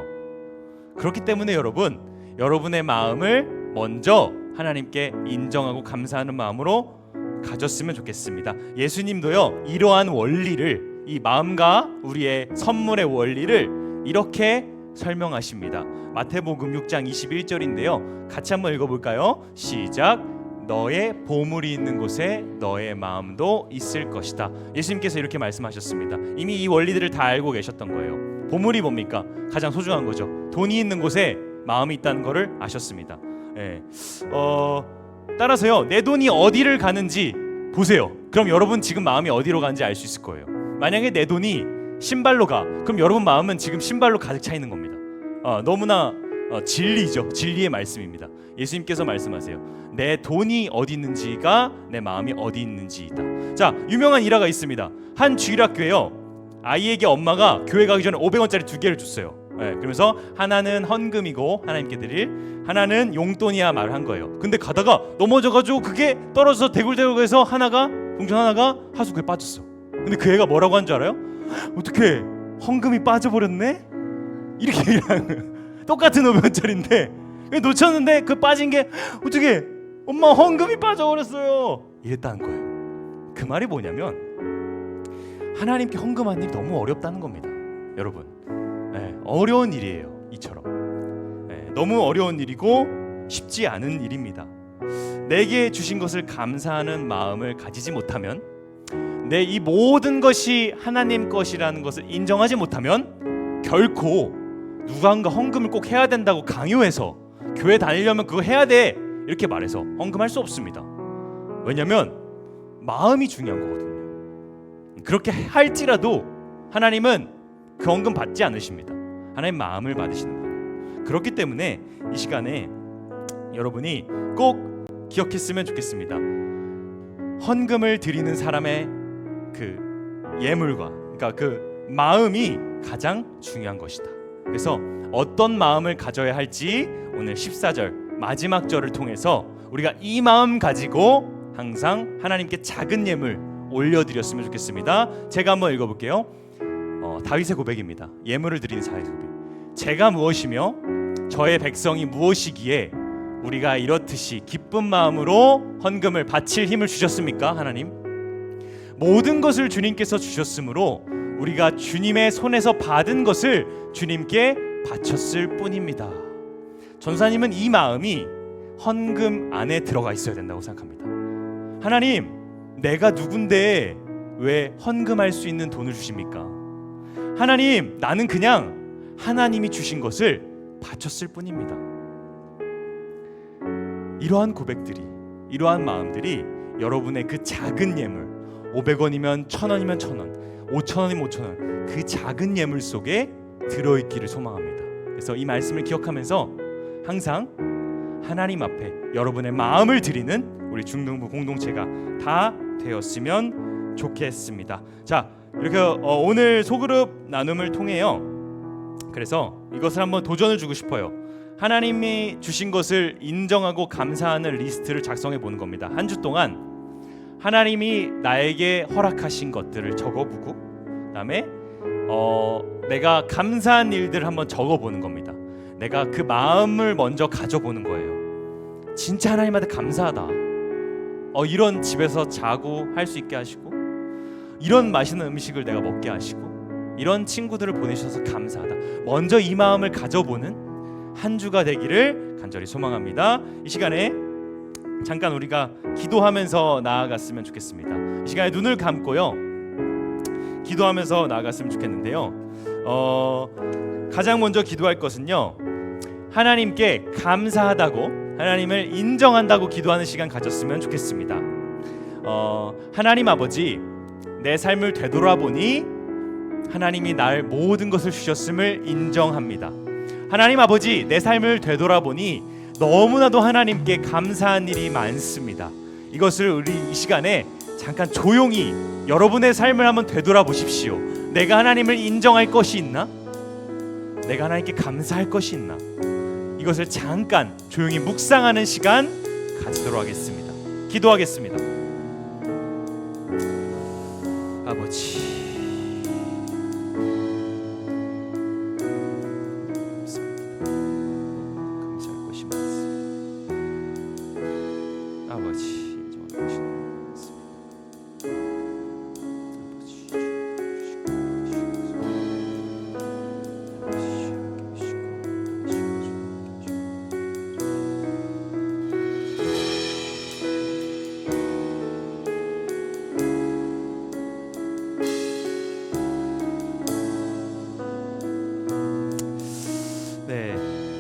그렇기 때문에 여러분, 여러분의 마음을 먼저 하나님께 인정하고 감사하는 마음으로 가졌으면 좋겠습니다. 예수님도요, 이러한 원리를, 이 마음과 우리의 선물의 원리를 이렇게 설명하십니다. 마태복음 6장 21절인데요. 같이 한번 읽어볼까요? 시작. 너의 보물이 있는 곳에 너의 마음도 있을 것이다. 예수님께서 이렇게 말씀하셨습니다. 이미 이 원리들을 다 알고 계셨던 거예요. 보물이 뭡니까? 가장 소중한 거죠. 돈이 있는 곳에 마음이 있다는 것을 아셨습니다. 예. 따라서요, 내 돈이 어디를 가는지 보세요. 그럼 여러분 지금 마음이 어디로 가는지 알 수 있을 거예요. 만약에 내 돈이 신발로 가, 그럼 여러분 마음은 지금 신발로 가득 차 있는 겁니다. 너무나 진리죠. 진리의 말씀입니다. 예수님께서 말씀하세요. 내 돈이 어디 있는지가 내 마음이 어디 있는지이다. 자, 유명한 일화가 있습니다. 한 주일학교에요, 아이에게 엄마가 교회 가기 전에 500원짜리 2개를 줬어요. 네, 그러면서 하나는 헌금이고 하나님께 드릴, 하나는 용돈이야 말을 한 거예요. 근데 가다가 넘어져가지고 그게 떨어져서 대굴대굴해서 하나가, 동전 하나가 하수구에 빠졌어. 근데 그 애가 뭐라고 한 줄 알아요? 어떻게 헌금이 빠져버렸네? 이렇게 그냥 똑같은 500원짜리인데 놓쳤는데 그 빠진 게 어떻게 엄마 헌금이 빠져버렸어요 이랬다는 거예요. 그 말이 뭐냐면 하나님께 헌금하는 일이 너무 어렵다는 겁니다. 여러분, 어려운 일이에요. 이처럼 너무 어려운 일이고 쉽지 않은 일입니다. 내게 주신 것을 감사하는 마음을 가지지 못하면, 내 이 모든 것이 하나님 것이라는 것을 인정하지 못하면 결코 누군가 헌금을 꼭 해야 된다고 강요해서 교회 다니려면 그거 해야 돼 이렇게 말해서 헌금할 수 없습니다. 왜냐하면 마음이 중요한 거거든요. 그렇게 할지라도 하나님은 그 헌금 받지 않으십니다. 하나님 마음을 받으시는 거예요. 그렇기 때문에 이 시간에 여러분이 꼭 기억했으면 좋겠습니다. 헌금을 드리는 사람의 그 예물과, 그러니까 그 마음이 가장 중요한 것이다. 그래서 어떤 마음을 가져야 할지 오늘 14절 마지막 절을 통해서 우리가 이 마음 가지고 항상 하나님께 작은 예물 올려드렸으면 좋겠습니다. 제가 한번 읽어볼게요. 다윗의 고백입니다. 예물을 드리는 자의 고백. 제가 무엇이며 저의 백성이 무엇이기에 우리가 이렇듯이 기쁜 마음으로 헌금을 바칠 힘을 주셨습니까? 하나님, 모든 것을 주님께서 주셨으므로 우리가 주님의 손에서 받은 것을 주님께 바쳤을 뿐입니다. 전사님은 이 마음이 헌금 안에 들어가 있어야 된다고 생각합니다. 하나님, 내가 누군데 왜 헌금할 수 있는 돈을 주십니까? 하나님, 나는 그냥 하나님이 주신 것을 바쳤을 뿐입니다. 이러한 고백들이, 이러한 마음들이 여러분의 그 작은 예물, 500원이면 1000원이면 1000원, 5000원이면 5000원, 그 작은 예물 속에 들어있기를 소망합니다. 그래서 이 말씀을 기억하면서 항상 하나님 앞에 여러분의 마음을 드리는 우리 중등부 공동체가 다 되었으면 좋겠습니다. 자, 이렇게 오늘 소그룹 나눔을 통해요, 그래서 이것을 한번 도전을 주고 싶어요. 하나님이 주신 것을 인정하고 감사하는 리스트를 작성해 보는 겁니다. 한 주 동안 하나님이 나에게 허락하신 것들을 적어보고, 그다음에 내가 감사한 일들을 한번 적어보는 겁니다. 내가 그 마음을 먼저 가져보는 거예요. 진짜 하나님한테 감사하다. 이런 집에서 자고 할 수 있게 하시고, 이런 맛있는 음식을 내가 먹게 하시고, 이런 친구들을 보내주셔서 감사하다. 먼저 이 마음을 가져보는 한 주가 되기를 간절히 소망합니다. 이 시간에 잠깐 우리가 기도하면서 나아갔으면 좋겠습니다. 이 시간에 눈을 감고요, 기도하면서 나아갔으면 좋겠는데요. 가장 먼저 기도할 것은요, 하나님께 감사하다고, 하나님을 인정한다고 기도하는 시간 가졌으면 좋겠습니다. 하나님 아버지, 내 삶을 되돌아보니 하나님이 날 모든 것을 주셨음을 인정합니다. 하나님 아버지, 내 삶을 되돌아보니 너무나도 하나님께 감사한 일이 많습니다. 이것을 우리 이 시간에 잠깐 조용히 여러분의 삶을 한번 되돌아보십시오. 내가 하나님을 인정할 것이 있나? 내가 하나님께 감사할 것이 있나? 이것을 잠깐 조용히 묵상하는 시간 가지도록 하겠습니다. 기도하겠습니다. 아버지, 감사할 것이 많습니다. 아버지, 인정할 것이 많습니다.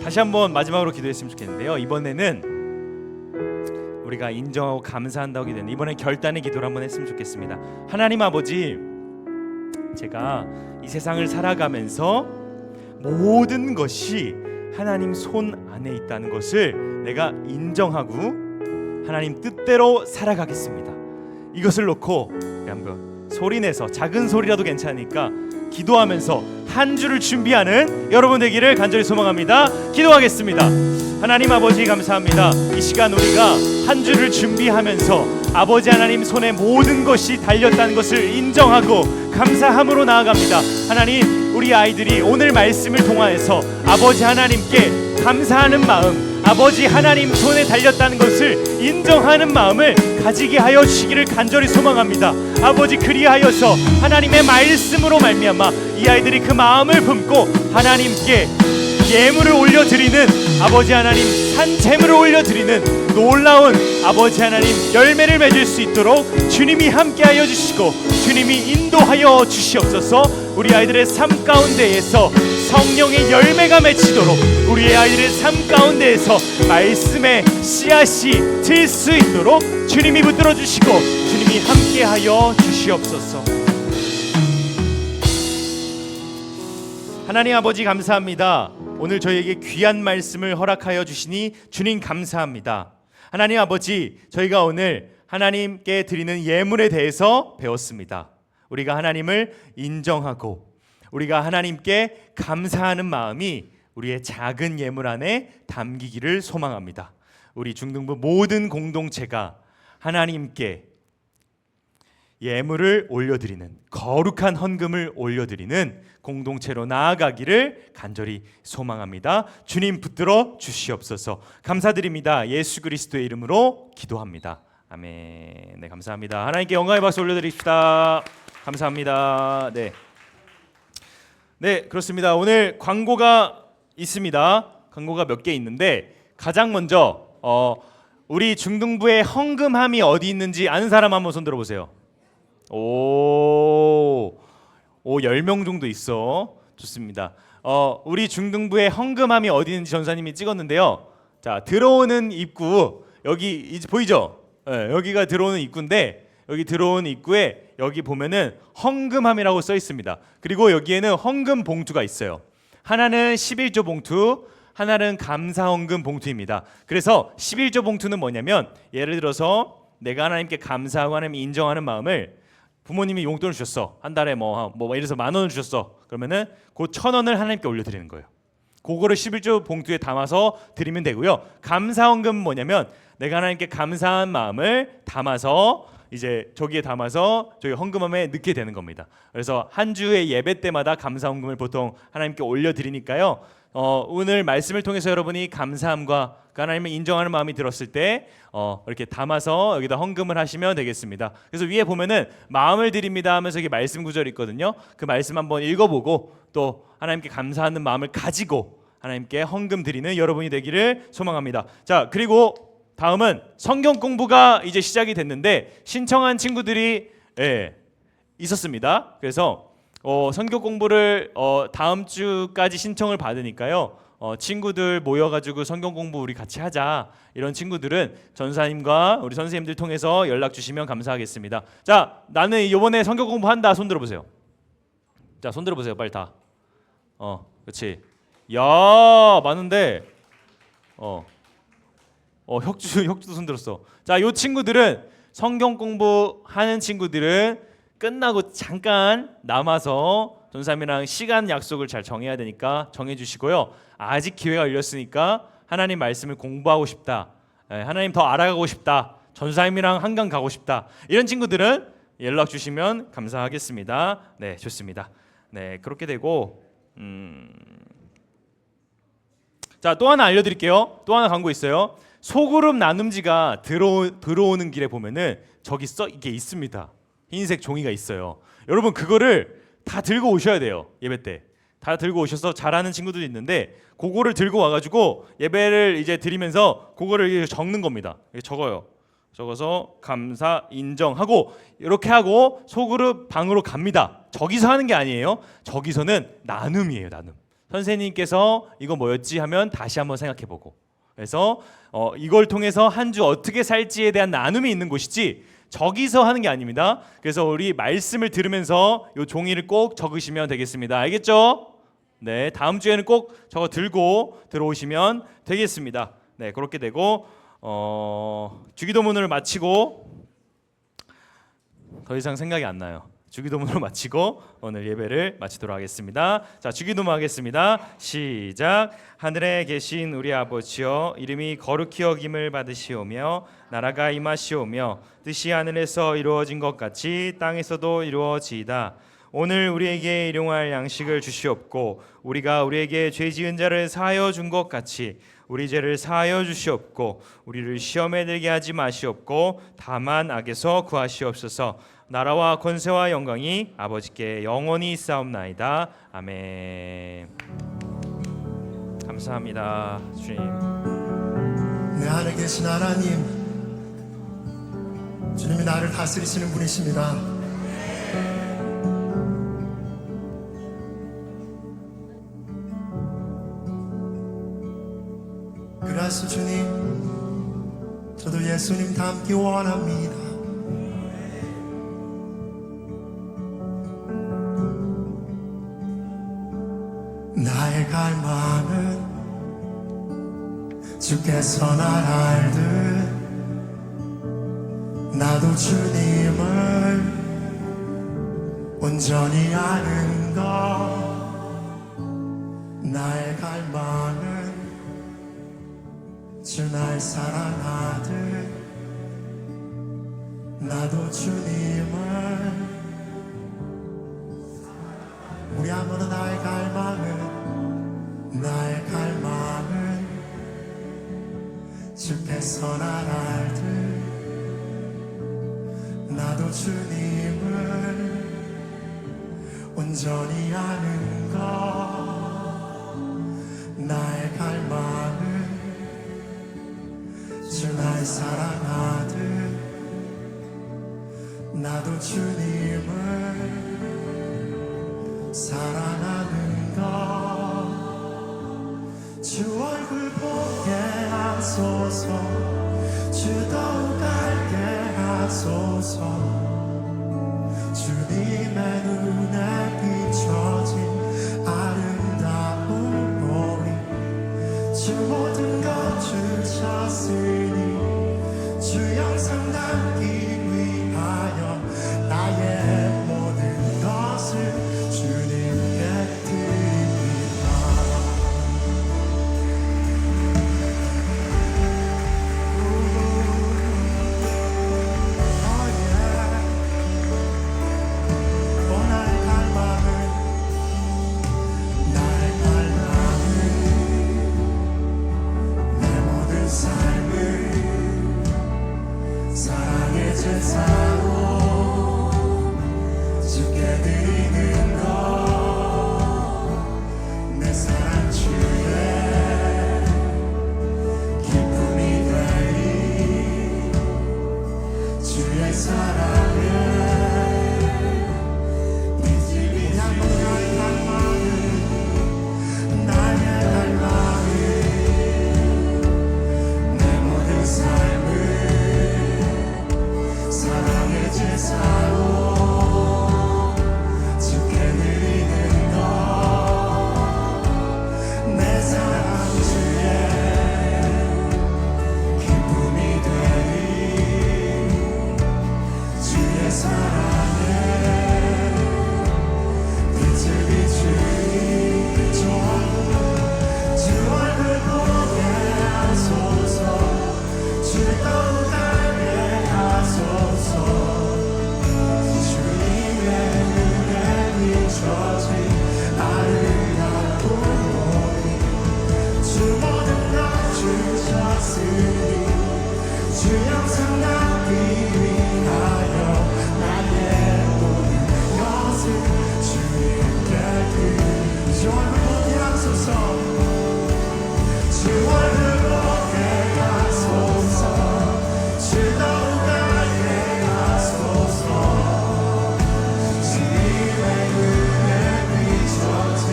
다시 한번 마지막으로 기도했으면 좋겠는데요. 이번에는 우리가 인정하고 감사한다고 기도했는데 이번엔 결단의 기도를 한번 했으면 좋겠습니다. 하나님 아버지, 제가 이 세상을 살아가면서 모든 것이 하나님 손 안에 있다는 것을 내가 인정하고 하나님 뜻대로 살아가겠습니다. 이것을 놓고 한번 소리내서, 작은 소리라도 괜찮으니까 기도하면서 한 주를 준비하는 여러분 되기를 간절히 소망합니다. 기도하겠습니다. 하나님 아버지, 감사합니다. 이 시간 우리가 한 주를 준비하면서 아버지 하나님 손에 모든 것이 달렸다는 것을 인정하고 감사함으로 나아갑니다. 하나님, 우리 아이들이 오늘 말씀을 통하여서 아버지 하나님께 감사하는 마음, 아버지 하나님 손에 달렸다는 것을 인정하는 마음을 가지게 하여 주시기를 간절히 소망합니다. 아버지, 그리하여서 하나님의 말씀으로 말미암아 이 아이들이 그 마음을 품고 하나님께 예물을 올려드리는, 아버지 하나님 산재물을 올려드리는 놀라운 아버지 하나님 열매를 맺을 수 있도록 주님이 함께하여 주시고 주님이 인도하여 주시옵소서. 우리 아이들의 삶 가운데에서 성령의 열매가 맺히도록 우리의 아이들의 삶 가운데에서 말씀의 씨앗이 들 수 있도록 주님이 붙들어 주시고 주님이 함께하여 주시옵소서. 하나님 아버지, 감사합니다. 오늘 저희에게 귀한 말씀을 허락하여 주시니 주님 감사합니다. 하나님 아버지, 저희가 오늘 하나님께 드리는 예물에 대해서 배웠습니다. 우리가 하나님을 인정하고 우리가 하나님께 감사하는 마음이 우리의 작은 예물 안에 담기기를 소망합니다. 우리 중등부 모든 공동체가 하나님께 예물을 올려드리는, 거룩한 헌금을 올려드리는 공동체로 나아가기를 간절히 소망합니다. 주님 붙들어 주시옵소서. 감사드립니다. 예수 그리스도의 이름으로 기도합니다. 아멘. 네, 감사합니다. 하나님께 영광의 박수 올려드립시다. 감사합니다. 네, 그렇습니다. 오늘 광고가 있습니다. 광고가 몇 개 있는데 가장 먼저 우리 중등부의 헌금함이 어디 있는지 아는 사람 한번 손 들어보세요. 오, 10명 정도 있어. 좋습니다. 우리 중등부의 헌금함이 어디 있는지 전사님이 찍었는데요. 자, 들어오는 입구 여기 이제 보이죠? 네, 여기가 들어오는 입구인데 여기 들어오는 입구에 여기 보면은 헌금함이라고 써 있습니다. 그리고 여기에는 헌금 봉투가 있어요. 하나는 11조 봉투, 하나는 감사 헌금 봉투입니다. 그래서 11조 봉투는 뭐냐면 예를 들어서 내가 하나님께 감사하고 하나님 인정하는 마음을, 부모님이 용돈을 주셨어. 한 달에 뭐 예를 들어서 10,000원을 주셨어. 그러면은 그 1,000원을 하나님께 올려드리는 거예요. 그거를 11조 봉투에 담아서 드리면 되고요. 감사 헌금은 뭐냐면 내가 하나님께 감사한 마음을 담아서 이제 저기에 담아서 저희 헌금함에 넣게 되는 겁니다. 그래서 한 주의 예배 때마다 감사 헌금을 보통 하나님께 올려드리니까요. 오늘 말씀을 통해서 여러분이 감사함과 하나님을 인정하는 마음이 들었을 때 이렇게 담아서 여기다 헌금을 하시면 되겠습니다. 그래서 위에 보면은 마음을 드립니다 하면서 이게 말씀 구절이 있거든요. 그 말씀 한번 읽어보고 또 하나님께 감사하는 마음을 가지고 하나님께 헌금 드리는 여러분이 되기를 소망합니다. 자, 그리고 다음은 성경 공부가 이제 시작이 됐는데 신청한 친구들이 있었습니다. 그래서 성경 공부를 다음 주까지 신청을 받으니까요. 친구들 모여가지고 성경 공부 우리 같이 하자. 이런 친구들은 전사님과 우리 선생님들 통해서 연락 주시면 감사하겠습니다. 자, 나는 이번에 성경 공부한다. 손 들어보세요. 자, 손 들어보세요. 빨리 다. 그렇지. 야, 많은데. 혁주도 손 들었어. 자, 요 친구들은 성경 공부하는 친구들은 끝나고 잠깐 남아서 전사님이랑 시간 약속을 잘 정해야 되니까 정해주시고요. 아직 기회가 열렸으니까 하나님 말씀을 공부하고 싶다, 하나님 더 알아가고 싶다, 전사님이랑 한강 가고 싶다, 이런 친구들은 연락 주시면 감사하겠습니다. 네, 좋습니다. 네, 그렇게 되고 자, 또 하나 알려드릴게요. 또 하나 광고 있어요. 소그룹 나눔지가 들어오는 길에 보면은 저기 이게 있습니다. 흰색 종이가 있어요. 여러분 그거를 다 들고 오셔야 돼요. 예배 때 다 들고 오셔서 잘하는 친구들도 있는데 그거를 들고 와가지고 예배를 이제 드리면서 그거를 적는 겁니다. 적어요. 적어서 감사 인정하고 이렇게 하고 소그룹 방으로 갑니다. 저기서 하는 게 아니에요. 저기서는 나눔이에요. 나눔. 선생님께서 이거 뭐였지 하면 다시 한번 생각해보고, 그래서 이걸 통해서 한 주 어떻게 살지에 대한 나눔이 있는 곳이지 저기서 하는 게 아닙니다. 그래서 우리 말씀을 들으면서 이 종이를 꼭 적으시면 되겠습니다. 알겠죠? 네, 다음 주에는 꼭 저거 들고 들어오시면 되겠습니다. 네, 그렇게 되고 주기도문을 마치고 더 이상 생각이 안 나요. 주기도문을 마치고 오늘 예배를 마치도록 하겠습니다. 자, 주기도문 하겠습니다. 시작. 하늘에 계신 우리 아버지여, 이름이 거룩히 여김을 받으시오며 나라가 임하시오며 뜻이 하늘에서 이루어진 것 같이 땅에서도 이루어지이다. 오늘 우리에게 일용할 양식을 주시옵고 우리가 우리에게 죄 지은 자를 사하여 준 것 같이 우리 죄를 사하여 주시옵고 우리를 시험에 들게 하지 마시옵고 다만 악에서 구하시옵소서. 나라와 권세와 영광이 아버지께 영원히 있사옵나이다. 아멘. 감사합니다, 주님. 내 안에 계신 하나님, 주님이 나를 다스리시는 분이십니다. 그래서 주님, 저도 예수님 닮기 원합니다. 나의 갈망은 주께서 날 알듯 나도 주님을 온전히 아는 것. 나의 갈망은 주 날 사랑하듯 나도 주님을. 우리 아무나 나의 갈망은 주께서 날 알듯 나도 주님을 온전히 아는 것. 나의 갈망은 주 날 사랑하듯 나도 주님을 사랑하는 것. 주 얼굴 보게 하소서. 주 더욱 알게 하소서. 주님의 눈에 비춰진 아름다운 모습. 주 모든 것 주 찾으니 주 영상 담기 위하여 나의 모든 것을 주님께 드립니다. Oh yeah. 사랑해 빛을 비추니 주 얼굴 보게 하소서 주 더욱 알게 하소서 주님의 눈에 비춰진 아름다운 몸이 주 모든 것 주셨으니 주 영상 남기 위하여 나의 모든 것을 주님께 드리니 주 얼굴 보게 하소서 주 얼굴 보게 하소서 주 더욱 알게 하소서 주님의 눈에 비춰진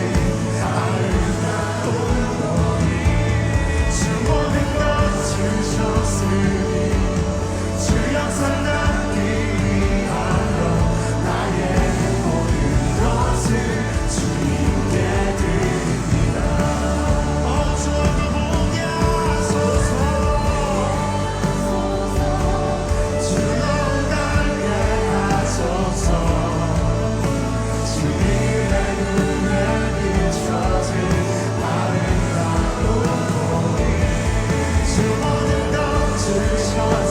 아름다운 몸이 주 모든 것 주셨으니 주 영상 남기 위하여 나의 모든 것을 주님께 드립니다. 주 얼굴 보게 하소서 주 더욱 알게 하소서 주님의 눈에 비춰진 아름다운 몸이 주 모든 것 주셨으니 주 영상 남기 위하여 나의 모든 것을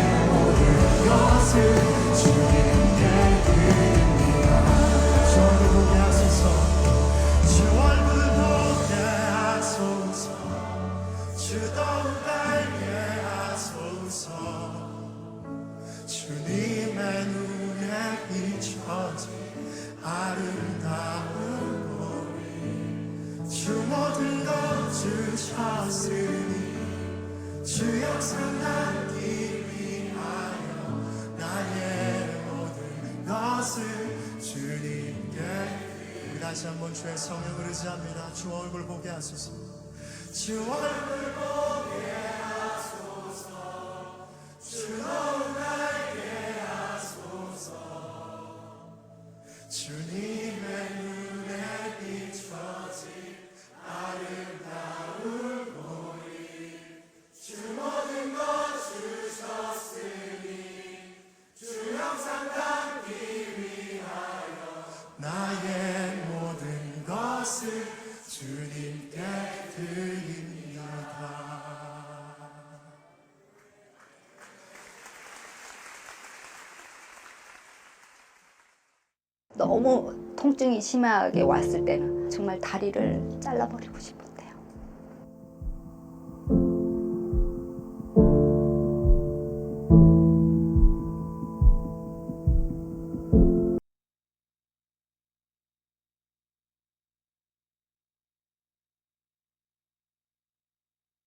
주님께 드립니다. 주 얼굴 보게 하소서 주 얼굴 보게 하소서 주 더욱 알게 하소서 주님의 눈에 비춰진 아름다운 몸이 주 모든 것 주셨으니 주 영상 남기 위하여 나의 모든 것을 주님께 우리 다시 한번 주의 성령을 의지합니다. 주 얼굴 보게 하소서 주 얼굴 보게 하소서 주 더욱 알게 하소서 주님의 눈에 비춰진 아름다운 몸이 주 모든 것 주셨으니 주 영상 담기 위하여 나의 모든 것을 주님께 드립니다. 너무 통증이 심하게 왔을 때는 정말 다리를 잘라버리고 싶었어요.